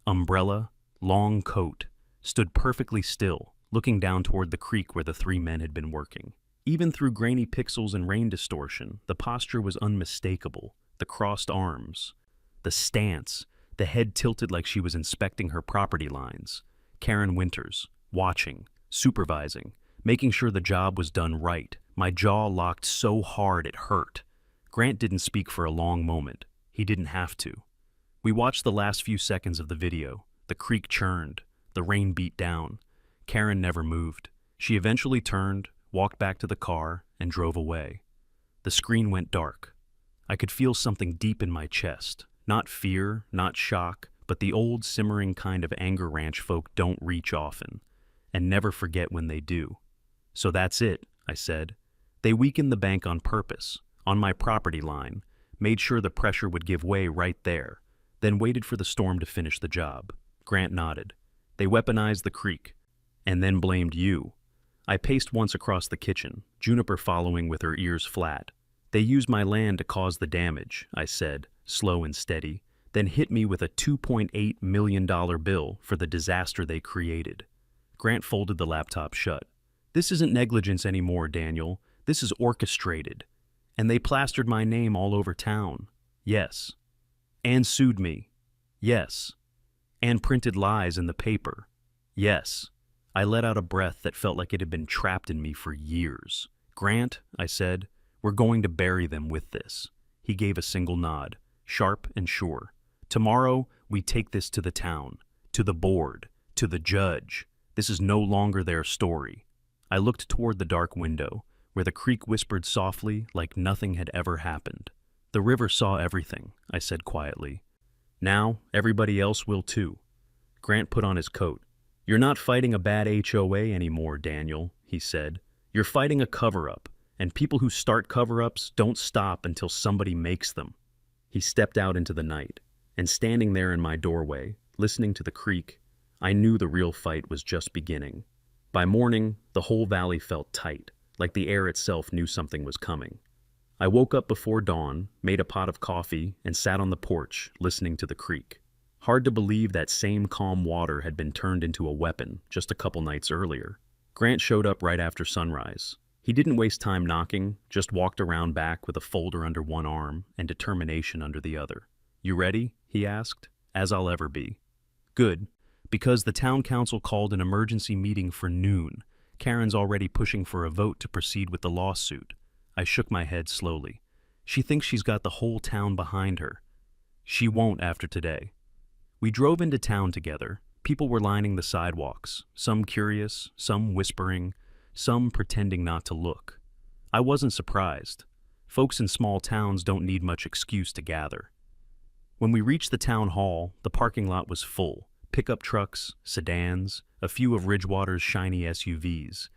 Umbrella, long coat, stood perfectly still, looking down toward the creek where the three men had been working. Even through grainy pixels and rain distortion, the posture was unmistakable. The crossed arms, the stance, the head tilted like she was inspecting her property lines. Karen Winters, watching, supervising, making sure the job was done right. My jaw locked so hard it hurt. Grant didn't speak for a long moment. He didn't have to. We watched the last few seconds of the video. The creek churned. The rain beat down. Karen never moved. She eventually turned, walked back to the car, and drove away. The screen went dark. I could feel something deep in my chest. Not fear, not shock, but the old simmering kind of anger ranch folk don't reach often, and never forget when they do. "So that's it," I said. "They weakened the bank on purpose, on my property line, made sure the pressure would give way right there, then waited for the storm to finish the job." Grant nodded. "They weaponized the creek, and then blamed you." I paced once across the kitchen, Juniper following with her ears flat. "They used my land to cause the damage," I said, slow and steady, then hit me with a $2.8 million bill for the disaster they created. Grant folded the laptop shut. "This isn't negligence anymore, Daniel. This is orchestrated. And they plastered my name all over town. Yes. And sued me. Yes. And printed lies in the paper. Yes." I let out a breath that felt like it had been trapped in me for years. "Grant," I said, "we're going to bury them with this." He gave a single nod, sharp and sure. "Tomorrow, we take this to the town, to the board, to the judge. This is no longer their story." I looked toward the dark window, where the creek whispered softly like nothing had ever happened. "The river saw everything," I said quietly. "Now, everybody else will too." Grant put on his coat. "You're not fighting a bad HOA anymore, Daniel," he said. "You're fighting a cover-up, and people who start cover-ups don't stop until somebody makes them." He stepped out into the night, and standing there in my doorway, listening to the creek, I knew the real fight was just beginning. By morning, the whole valley felt tight, like the air itself knew something was coming. I woke up before dawn, made a pot of coffee, and sat on the porch, listening to the creek. Hard to believe that same calm water had been turned into a weapon just a couple nights earlier. Grant showed up right after sunrise. He didn't waste time knocking, just walked around back with a folder under one arm and determination under the other. "You ready?" he asked. "As I'll ever be." "Good, because the town council called an emergency meeting for noon. Karen's already pushing for a vote to proceed with the lawsuit." I shook my head slowly. "She thinks she's got the whole town behind her. She won't after today." We drove into town together. People were lining the sidewalks, some curious, some whispering, some pretending not to look. I wasn't surprised. Folks in small towns don't need much excuse to gather. When we reached the town hall, the parking lot was full. Pickup trucks, sedans, a few of Ridgewater's shiny SUVs.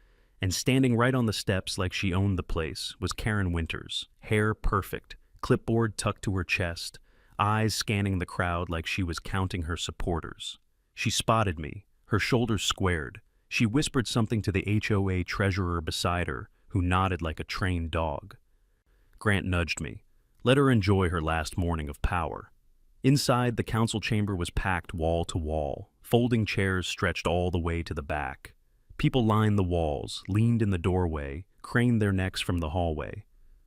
And standing right on the steps like she owned the place was Karen Winters, hair perfect, clipboard tucked to her chest, eyes scanning the crowd like she was counting her supporters. She spotted me, her shoulders squared. She whispered something to the HOA treasurer beside her, who nodded like a trained dog. Grant nudged me. Let her enjoy her last morning of power. Inside, the council chamber was packed wall to wall. Folding chairs stretched all the way to the back. People lined the walls, leaned in the doorway, craned their necks from the hallway.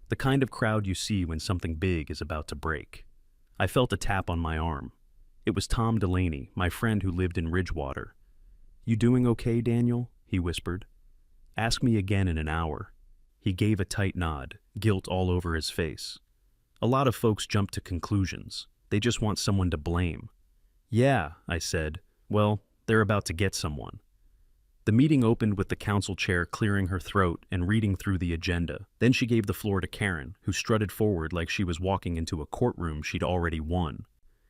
The kind of crowd you see when something big is about to break. I felt a tap on my arm. It was Tom Delaney, my friend who lived in Ridgewater. "You doing okay, Daniel?" he whispered. "Ask me again in an hour." He gave a tight nod, guilt all over his face. A lot of folks jump to conclusions. They just want someone to blame. "Yeah," I said. "Well, they're about to get someone." The meeting opened with the council chair clearing her throat and reading through the agenda. Then she gave the floor to Karen, who strutted forward like she was walking into a courtroom she'd already won.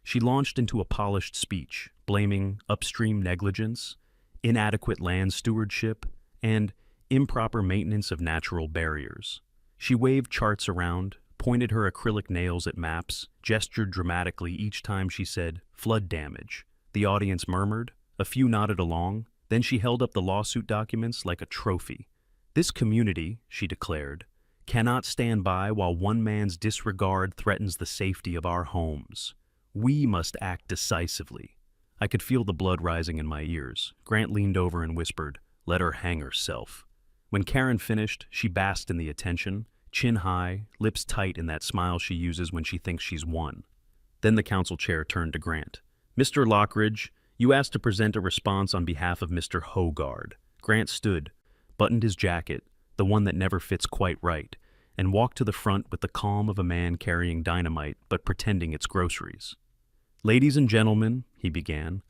She launched into a polished speech, blaming upstream negligence, inadequate land stewardship, and improper maintenance of natural barriers. She waved charts around, pointed her acrylic nails at maps, gestured dramatically each time she said, "flood damage." The audience murmured, a few nodded along, then she held up the lawsuit documents like a trophy. "This community," she declared, "cannot stand by while one man's disregard threatens the safety of our homes. We must act decisively." I could feel the blood rising in my ears. Grant leaned over and whispered, "Let her hang herself." When Karen finished, she basked in the attention, chin high, lips tight in that smile she uses when she thinks she's won. Then the council chair turned to Grant. "Mr. Lockridge, you asked to present a response on behalf of Mr. Hogard." Grant stood, buttoned his jacket, the one that never fits quite right, and walked to the front with the calm of a man carrying dynamite but pretending it's groceries. "Ladies and gentlemen," he began,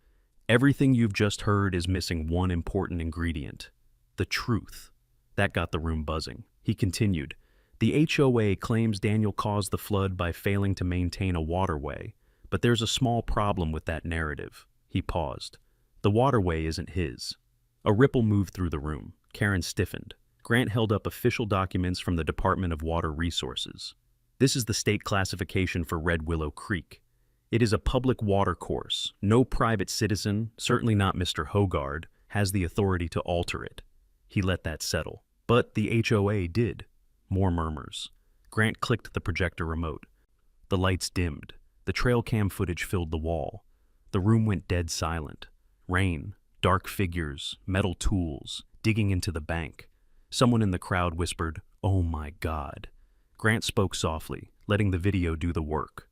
"everything you've just heard is missing one important ingredient: the truth." That got the room buzzing. He continued, "The HOA claims Daniel caused the flood by failing to maintain a waterway, but there's a small problem with that narrative." He paused. "The waterway isn't his." A ripple moved through the room. Karen stiffened. Grant held up official documents from the Department of Water Resources. "This is the state classification for Red Willow Creek. It is a public water course. No private citizen, certainly not Mr. Hogard, has the authority to alter it." He let that settle. "But the HOA did." More murmurs. Grant clicked the projector remote. The lights dimmed. The trail cam footage filled the wall. The room went dead silent. Rain, dark figures, metal tools, digging into the bank. Someone in the crowd whispered, "Oh my God." Grant spoke softly, letting the video do the work.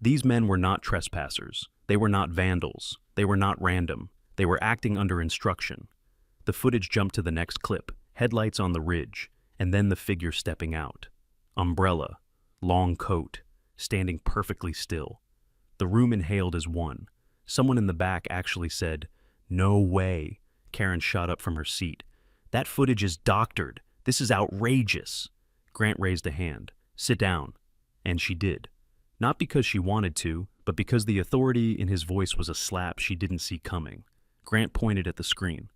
"These men were not trespassers. They were not vandals. They were not random. They were acting under instruction." The footage jumped to the next clip, headlights on the ridge, and then the figure stepping out. Umbrella, long coat, standing perfectly still. The room inhaled as one. Someone in the back actually said, "No way." Karen shot up from her seat. "That footage is doctored. This is outrageous." Grant raised a hand. "Sit down." And she did. Not because she wanted to, but because the authority in his voice was a slap she didn't see coming. Grant pointed at the screen.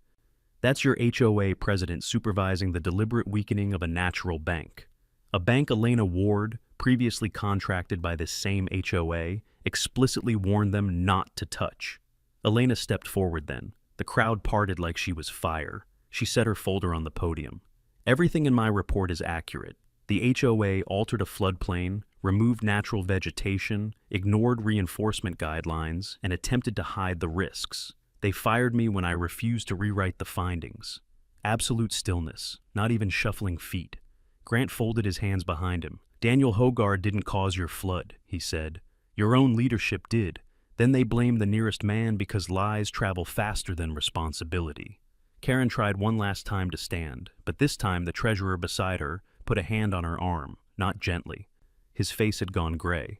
"That's your HOA president supervising the deliberate weakening of a natural bank. A bank Elena Ward, previously contracted by this same HOA, explicitly warned them not to touch." Elena stepped forward then. The crowd parted like she was fire. She set her folder on the podium. "Everything in my report is accurate. The HOA altered a floodplain, removed natural vegetation, ignored reinforcement guidelines, and attempted to hide the risks. They fired me when I refused to rewrite the findings." Absolute stillness, not even shuffling feet. Grant folded his hands behind him. "Daniel Hogard didn't cause your flood," he said. "Your own leadership did. Then they blamed the nearest man because lies travel faster than responsibility." Karen tried one last time to stand, but this time the treasurer beside her put a hand on her arm, not gently. His face had gone gray.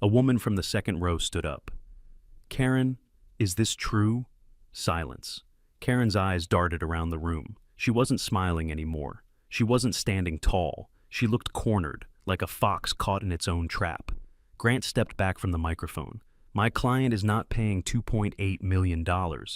A woman from the second row stood up. "Karen, is this true?" Silence. Karen's eyes darted around the room. She wasn't smiling anymore. She wasn't standing tall. She looked cornered, like a fox caught in its own trap. Grant stepped back from the microphone. "My client is not paying $2.8 million,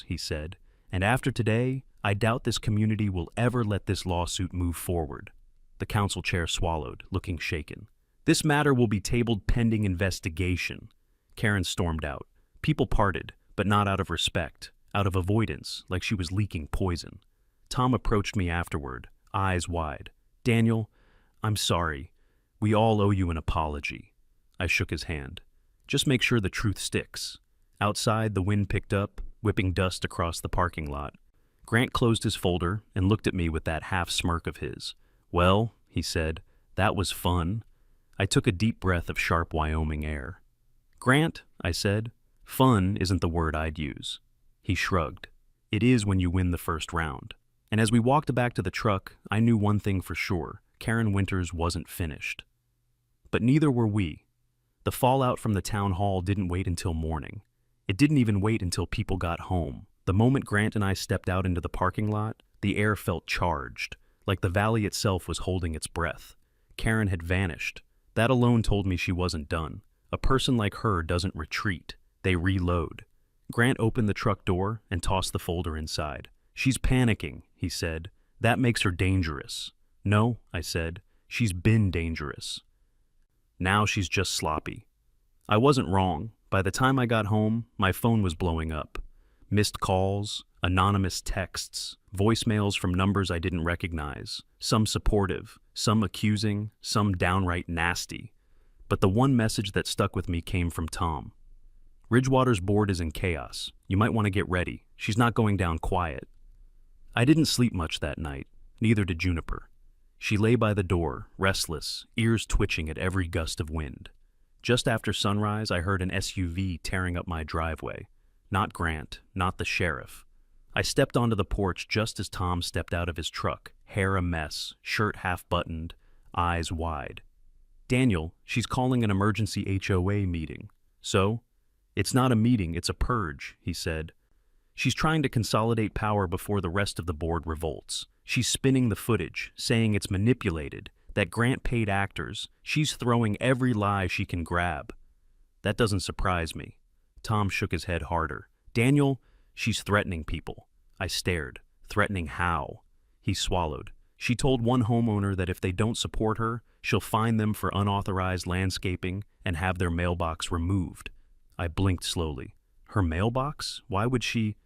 he said, "and after today, I doubt this community will ever let this lawsuit move forward." The council chair swallowed, looking shaken. "This matter will be tabled pending investigation." Karen stormed out. People parted, but not out of respect, out of avoidance, like she was leaking poison. Tom approached me afterward, eyes wide. "Daniel, I'm sorry. We all owe you an apology." I shook his hand. "Just make sure the truth sticks." Outside, the wind picked up, whipping dust across the parking lot. Grant closed his folder and looked at me with that half smirk of his. "Well," he said, "that was fun." I took a deep breath of sharp Wyoming air. "Grant," I said, "fun isn't the word I'd use." He shrugged. "It is when you win the first round." And as we walked back to the truck, I knew one thing for sure. Karen Winters wasn't finished. But neither were we. The fallout from the town hall didn't wait until morning. It didn't even wait until people got home. The moment Grant and I stepped out into the parking lot, the air felt charged, like the valley itself was holding its breath. Karen had vanished. That alone told me she wasn't done. A person like her doesn't retreat. They reload. Grant opened the truck door and tossed the folder inside. She's panicking, he said. That makes her dangerous. No, I said. She's been dangerous. Now she's just sloppy. I wasn't wrong. By the time I got home, my phone was blowing up. Missed calls, anonymous texts, voicemails from numbers I didn't recognize, some supportive, some accusing, some downright nasty. But the one message that stuck with me came from Tom. Ridgewater's board is in chaos. You might want to get ready. She's not going down quiet. I didn't sleep much that night, neither did Juniper. She lay by the door, restless, ears twitching at every gust of wind. Just after sunrise, I heard an SUV tearing up my driveway. Not Grant, not the sheriff. I stepped onto the porch just as Tom stepped out of his truck, hair a mess, shirt half-buttoned, eyes wide. Daniel, she's calling an emergency HOA meeting. So? It's not a meeting, it's a purge, he said. She's trying to consolidate power before the rest of the board revolts. She's spinning the footage, saying it's manipulated, that Grant paid actors. She's throwing every lie she can grab. That doesn't surprise me. Tom shook his head harder. Daniel, she's threatening people. I stared. Threatening how? He swallowed. She told one homeowner that if they don't support her, she'll fine them for unauthorized landscaping and have their mailbox removed. I blinked slowly. Her mailbox? Why would she?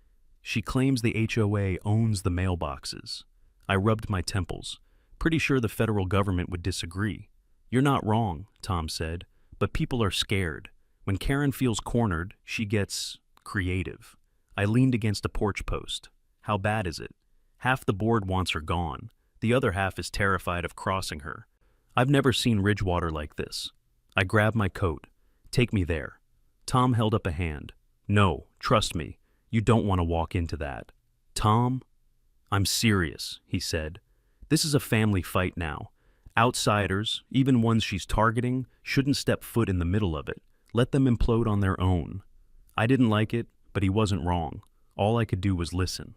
She claims the HOA owns the mailboxes. I rubbed my temples. Pretty sure the federal government would disagree. You're not wrong, Tom said, but people are scared. When Karen feels cornered, she gets creative. I leaned against a porch post. How bad is it? Half the board wants her gone. The other half is terrified of crossing her. I've never seen Ridgewater like this. I grabbed my coat. Take me there. Tom held up a hand. No, trust me. You don't want to walk into that. Tom? I'm serious, he said. This is a family fight now. Outsiders, even ones she's targeting, shouldn't step foot in the middle of it. Let them implode on their own. I didn't like it, but he wasn't wrong. All I could do was listen.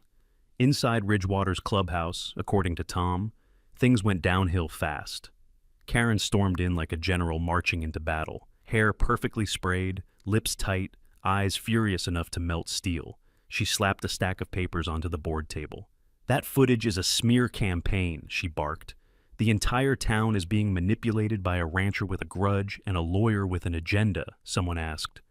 Inside Ridgewater's clubhouse, according to Tom, things went downhill fast. Karen stormed in like a general marching into battle, hair perfectly sprayed, lips tight, eyes furious enough to melt steel. She slapped a stack of papers onto the board table. That footage is a smear campaign, she barked. The entire town is being manipulated by a rancher with a grudge and a lawyer with an agenda, someone asked.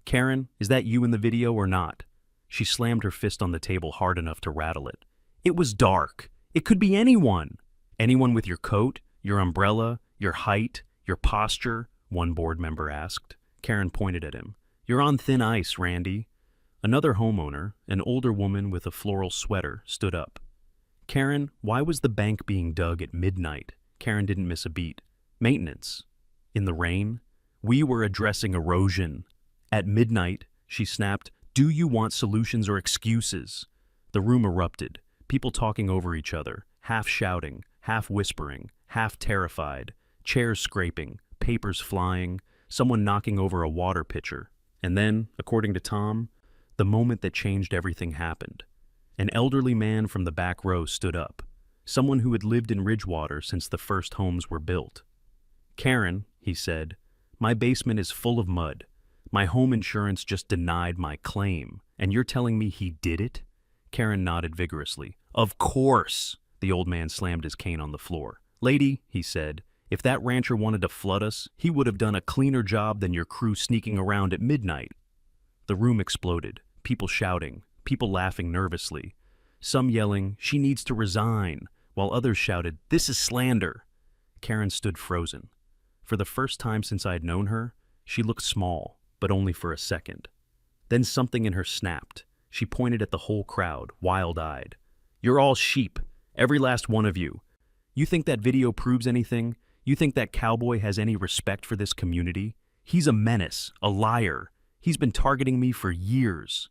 Karen, is that you in the video or not? She slammed her fist on the table hard enough to rattle it. It was dark. It could be anyone. Anyone with your coat, your umbrella, your height, your posture, one board member asked. Karen pointed at him. You're on thin ice, Randy. Another homeowner, an older woman with a floral sweater, stood up. Karen, why was the bank being dug at midnight? Karen didn't miss a beat. Maintenance. In the rain? We were addressing erosion. At midnight, she snapped, do you want solutions or excuses? The room erupted, people talking over each other, half shouting, half whispering, half terrified, chairs scraping, papers flying, someone knocking over a water pitcher. And then, according to Tom, the moment that changed everything happened. An elderly man from the back row stood up, someone who had lived in Ridgewater since the first homes were built. Karen, he said, my basement is full of mud. My home insurance just denied my claim, and you're telling me he did it? Karen nodded vigorously. Of course! The old man slammed his cane on the floor. Lady, he said, if that rancher wanted to flood us, he would have done a cleaner job than your crew sneaking around at midnight. The room exploded. People shouting, people laughing nervously, some yelling, she needs to resign, while others shouted, this is slander. Karen stood frozen. For the first time since I'd known her, she looked small, but only for a second. Then something in her snapped. She pointed at the whole crowd, wild-eyed. You're all sheep, every last one of you. You think that video proves anything? You think that cowboy has any respect for this community? He's a menace, a liar. He's been targeting me for years.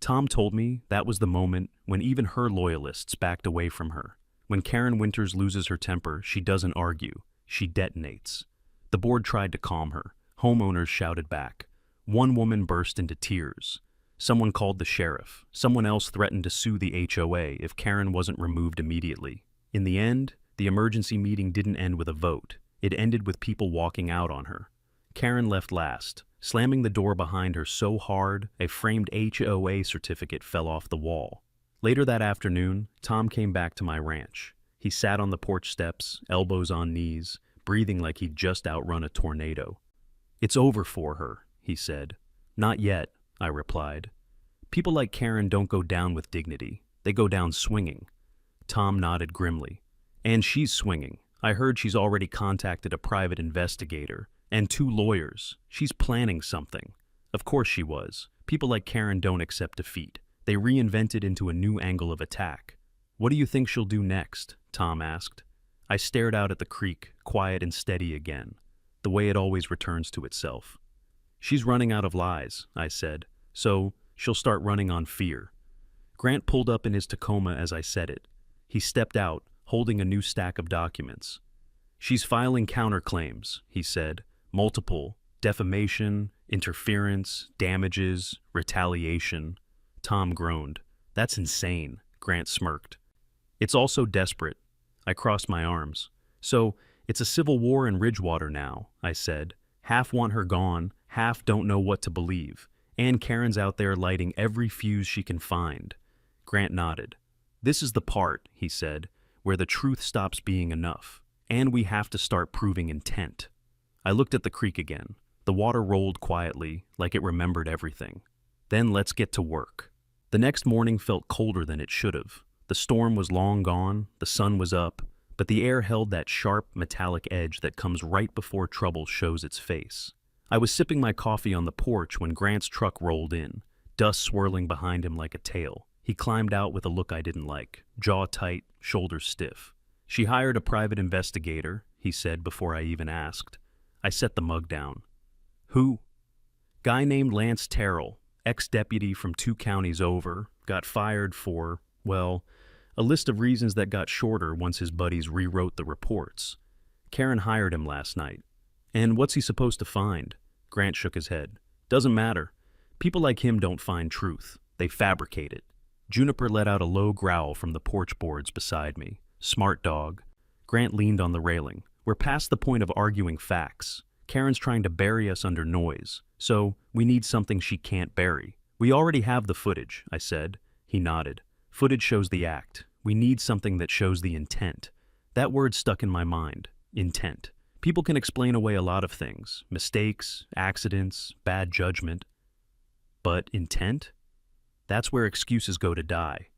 Tom told me that was the moment when even her loyalists backed away from her. When Karen Winters loses her temper, she doesn't argue. She detonates. The board tried to calm her. Homeowners shouted back. One woman burst into tears. Someone called the sheriff. Someone else threatened to sue the HOA if Karen wasn't removed immediately. In the end, the emergency meeting didn't end with a vote. It ended with people walking out on her. Karen left last, slamming the door behind her so hard a framed HOA certificate fell off the wall. Later that afternoon, Tom came back to my ranch. He sat on the porch steps, elbows on knees, breathing like he'd just outrun a tornado. "It's over for her," he said. "Not yet," I replied. "People like Karen don't go down with dignity. They go down swinging." Tom nodded grimly. "And she's swinging. I heard she's already contacted a private investigator and 2 lawyers. She's planning something." Of course she was. People like Karen don't accept defeat. They reinvent it into a new angle of attack. "What do you think she'll do next?" Tom asked. I stared out at the creek, quiet and steady again, the way it always returns to itself. "She's running out of lies," I said, "so she'll start running on fear." Grant pulled up in his Tacoma as I said it. He stepped out, holding a new stack of documents. "She's filing counterclaims," he said. "Multiple. Defamation, interference, damages, retaliation." Tom groaned. "That's insane," Grant smirked. "It's also desperate." I crossed my arms. "So, it's a civil war in Ridgewater now," I said. "Half want her gone, half don't know what to believe. And Karen's out there lighting every fuse she can find." Grant nodded. "This is the part," he said, "where the truth stops being enough. And we have to start proving intent." I looked at the creek again. The water rolled quietly, like it remembered everything. "Then let's get to work." The next morning felt colder than it should have. The storm was long gone, the sun was up, but the air held that sharp, metallic edge that comes right before trouble shows its face. I was sipping my coffee on the porch when Grant's truck rolled in, dust swirling behind him like a tail. He climbed out with a look I didn't like, jaw tight, shoulders stiff. "She hired a private investigator," he said before I even asked. I set the mug down. "Who?" "Guy named Lance Terrell, ex-deputy from 2 counties over, got fired for, well, a list of reasons that got shorter once his buddies rewrote the reports. Karen hired him last night." "And what's he supposed to find?" Grant shook his head. "Doesn't matter. People like him don't find truth. They fabricate it." Juniper let out a low growl from the porch boards beside me. "Smart dog." Grant leaned on the railing. "We're past the point of arguing facts. Karen's trying to bury us under noise, so we need something she can't bury." "We already have the footage," I said. He nodded. "Footage shows the act. We need something that shows the intent." That word stuck in my mind. Intent. People can explain away a lot of things. Mistakes, accidents, bad judgment. But intent? That's where excuses go to die.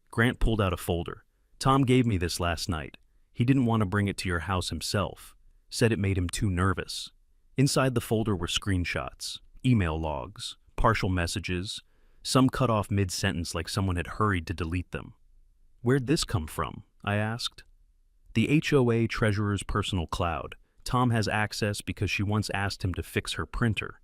Grant pulled out a folder. "Tom gave me this last night. He didn't want to bring it to your house himself. Said it made him too nervous." Inside the folder were screenshots, email logs, partial messages, some cut off mid-sentence like someone had hurried to delete them. "Where'd this come from?" I asked. "The HOA treasurer's personal cloud. Tom has access because she once asked him to fix her printer."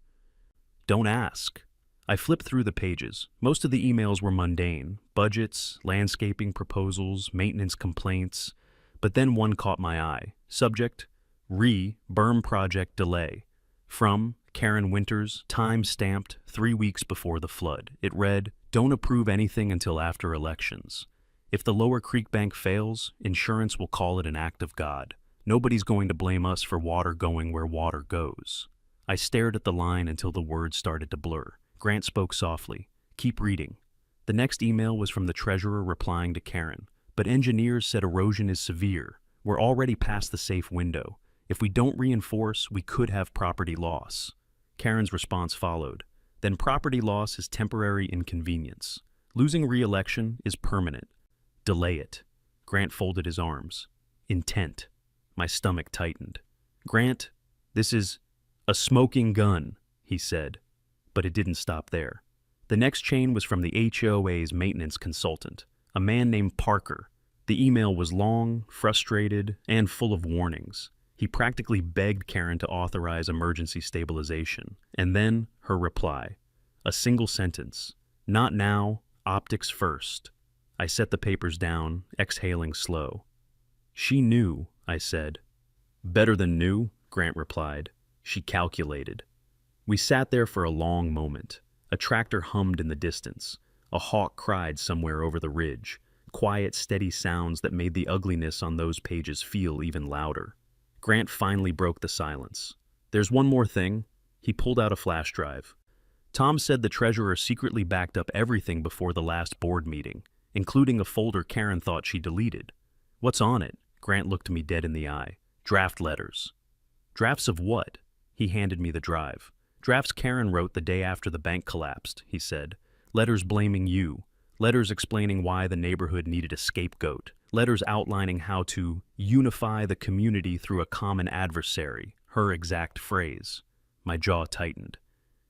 "Don't ask." I flipped through the pages. Most of the emails were mundane. Budgets, landscaping proposals, maintenance complaints. But then one caught my eye. Subject: Berm project delay. From Karen Winters, time stamped 3 weeks before the flood. It read, "Don't approve anything until after elections. If the Lower Creek Bank fails, insurance will call it an act of God. Nobody's going to blame us for water going where water goes." I stared at the line until the words started to blur. Grant spoke softly. "Keep reading." The next email was from the treasurer replying to Karen. "But engineers said erosion is severe. We're already past the safe window. If we don't reinforce, we could have property loss." Karen's response followed. "Then property loss is temporary inconvenience. Losing re-election is permanent. Delay it." Grant folded his arms. "Intent." My stomach tightened. "Grant, this is a smoking gun," he said. But it didn't stop there. The next chain was from the HOA's maintenance consultant, a man named Parker. The email was long, frustrated, and full of warnings. He practically begged Karen to authorize emergency stabilization. And then her reply. A single sentence. "Not now, optics first." I set the papers down, exhaling slow. "She knew," I said. "Better than knew," Grant replied. "She calculated." We sat there for a long moment. A tractor hummed in the distance. A hawk cried somewhere over the ridge. Quiet, steady sounds that made the ugliness on those pages feel even louder. Grant finally broke the silence. There's one more thing. He pulled out a flash drive. Tom said the treasurer secretly backed up everything before the last board meeting, including a folder Karen thought she deleted. What's on it? Grant looked me dead in the eye. Draft letters. Drafts of what? He handed me the drive. Drafts Karen wrote the day after the bank collapsed, he said. Letters blaming you. Letters explaining why the neighborhood needed a scapegoat. Letters outlining how to unify the community through a common adversary. Her exact phrase. My jaw tightened.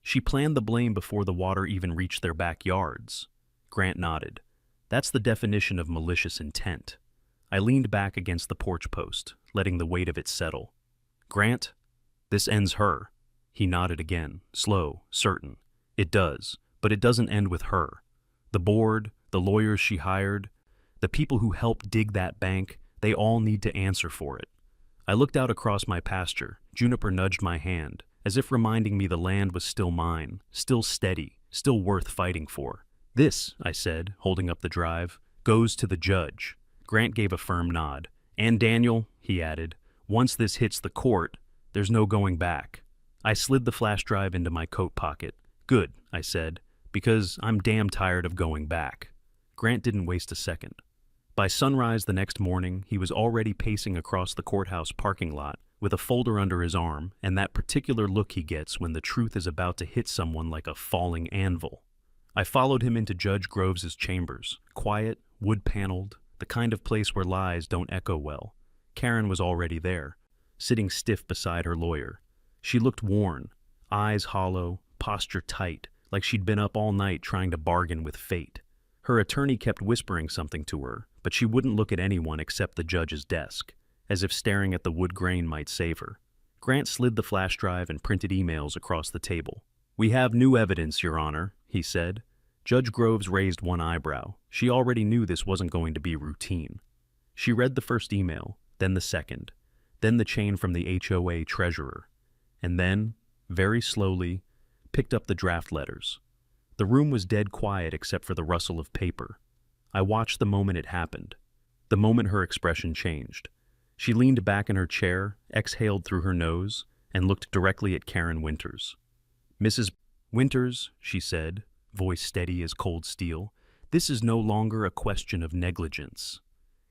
She planned the blame before the water even reached their backyards. Grant nodded. That's the definition of malicious intent. I leaned back against the porch post, letting the weight of it settle. Grant, this ends her. He nodded again, slow, certain. It does, but it doesn't end with her. The board, the lawyers she hired, the people who helped dig that bank, they all need to answer for it. I looked out across my pasture. Juniper nudged my hand, as if reminding me the land was still mine, still steady, still worth fighting for. This, I said, holding up the drive, goes to the judge. Grant gave a firm nod. And Daniel, he added, once this hits the court, there's no going back. I slid the flash drive into my coat pocket. Good, I said, because I'm damn tired of going back. Grant didn't waste a second. By sunrise the next morning, he was already pacing across the courthouse parking lot with a folder under his arm and that particular look he gets when the truth is about to hit someone like a falling anvil. I followed him into Judge Groves's chambers, quiet, wood-paneled, the kind of place where lies don't echo well. Karen was already there, sitting stiff beside her lawyer. She looked worn, eyes hollow, posture tight, like she'd been up all night trying to bargain with fate. Her attorney kept whispering something to her, but she wouldn't look at anyone except the judge's desk, as if staring at the wood grain might save her. Grant slid the flash drive and printed emails across the table. We have new evidence, Your Honor, he said. Judge Groves raised one eyebrow. She already knew this wasn't going to be routine. She read the first email, then the second, then the chain from the HOA treasurer, and then, very slowly, picked up the draft letters. The room was dead quiet except for the rustle of paper. I watched the moment it happened, the moment her expression changed. She leaned back in her chair, exhaled through her nose, and looked directly at Karen Winters. Mrs. Winters, she said, voice steady as cold steel, this is no longer a question of negligence.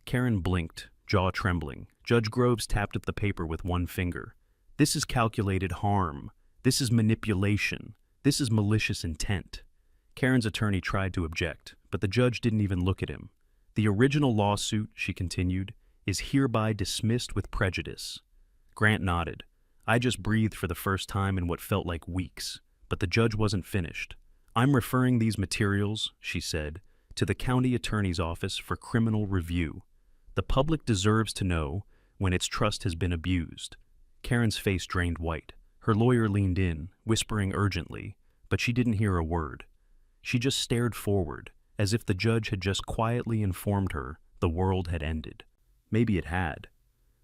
Karen blinked, jaw trembling. Judge Groves tapped at the paper with one finger. This is calculated harm. This is manipulation. This is malicious intent. Karen's attorney tried to object, but the judge didn't even look at him. The original lawsuit, she continued, is hereby dismissed with prejudice. Grant nodded. I just breathed for the first time in what felt like weeks, but the judge wasn't finished. I'm referring these materials, she said, to the county attorney's office for criminal review. The public deserves to know when its trust has been abused. Karen's face drained white. Her lawyer leaned in, whispering urgently, but she didn't hear a word. She just stared forward, as if the judge had just quietly informed her the world had ended. Maybe it had.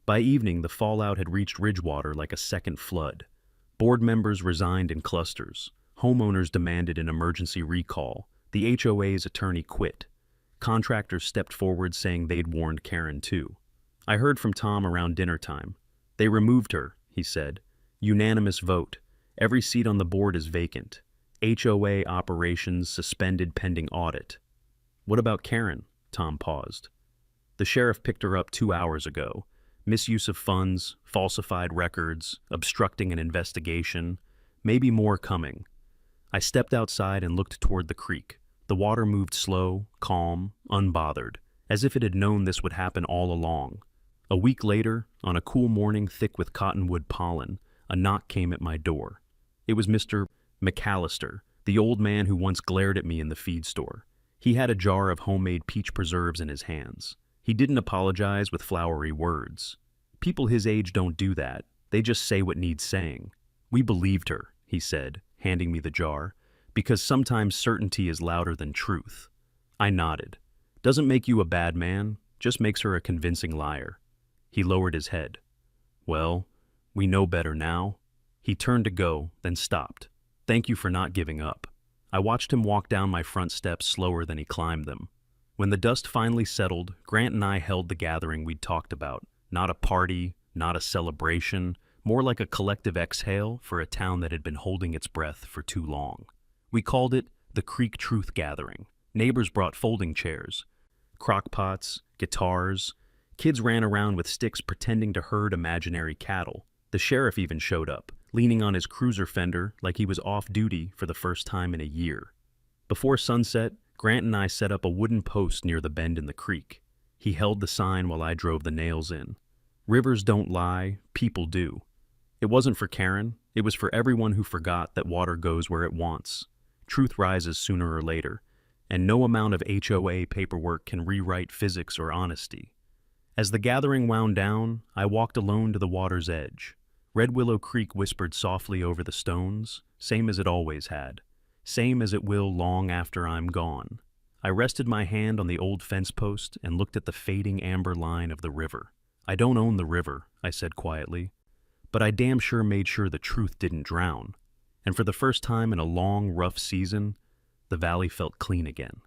By evening, the fallout had reached Ridgewater like a second flood. Board members resigned in clusters. Homeowners demanded an emergency recall. The HOA's attorney quit. Contractors stepped forward saying they'd warned Karen too. I heard from Tom around dinner time. They removed her, he said. Unanimous vote. Every seat on the board is vacant. HOA operations suspended pending audit. What about Karen? Tom paused. The sheriff picked her up 2 hours ago. Misuse of funds, falsified records, obstructing an investigation. Maybe more coming. I stepped outside and looked toward the creek. The water moved slow, calm, unbothered, as if it had known this would happen all along. A week later, on a cool morning thick with cottonwood pollen, a knock came at my door. It was Mr. McAllister, the old man who once glared at me in the feed store. He had a jar of homemade peach preserves in his hands. He didn't apologize with flowery words. People his age don't do that. They just say what needs saying. We believed her, he said, handing me the jar, because sometimes certainty is louder than truth. I nodded. Doesn't make you a bad man, just makes her a convincing liar. He lowered his head. Well, we know better now. He turned to go, then stopped. Thank you for not giving up. I watched him walk down my front steps slower than he climbed them. When the dust finally settled, Grant and I held the gathering we'd talked about. Not a party, not a celebration, more like a collective exhale for a town that had been holding its breath for too long. We called it the Creek Truth Gathering. Neighbors brought folding chairs, crock pots, guitars. Kids ran around with sticks pretending to herd imaginary cattle. The sheriff even showed up, leaning on his cruiser fender like he was off duty for the first time in a year. Before sunset, Grant and I set up a wooden post near the bend in the creek. He held the sign while I drove the nails in. Rivers don't lie, people do. It wasn't for Karen, it was for everyone who forgot that water goes where it wants. Truth rises sooner or later, and no amount of HOA paperwork can rewrite physics or honesty. As the gathering wound down, I walked alone to the water's edge. Red Willow Creek whispered softly over the stones, same as it always had, same as it will long after I'm gone. I rested my hand on the old fence post and looked at the fading amber line of the river. I don't own the river, I said quietly, but I damn sure made sure the truth didn't drown. And for the first time in a long, rough season, the valley felt clean again.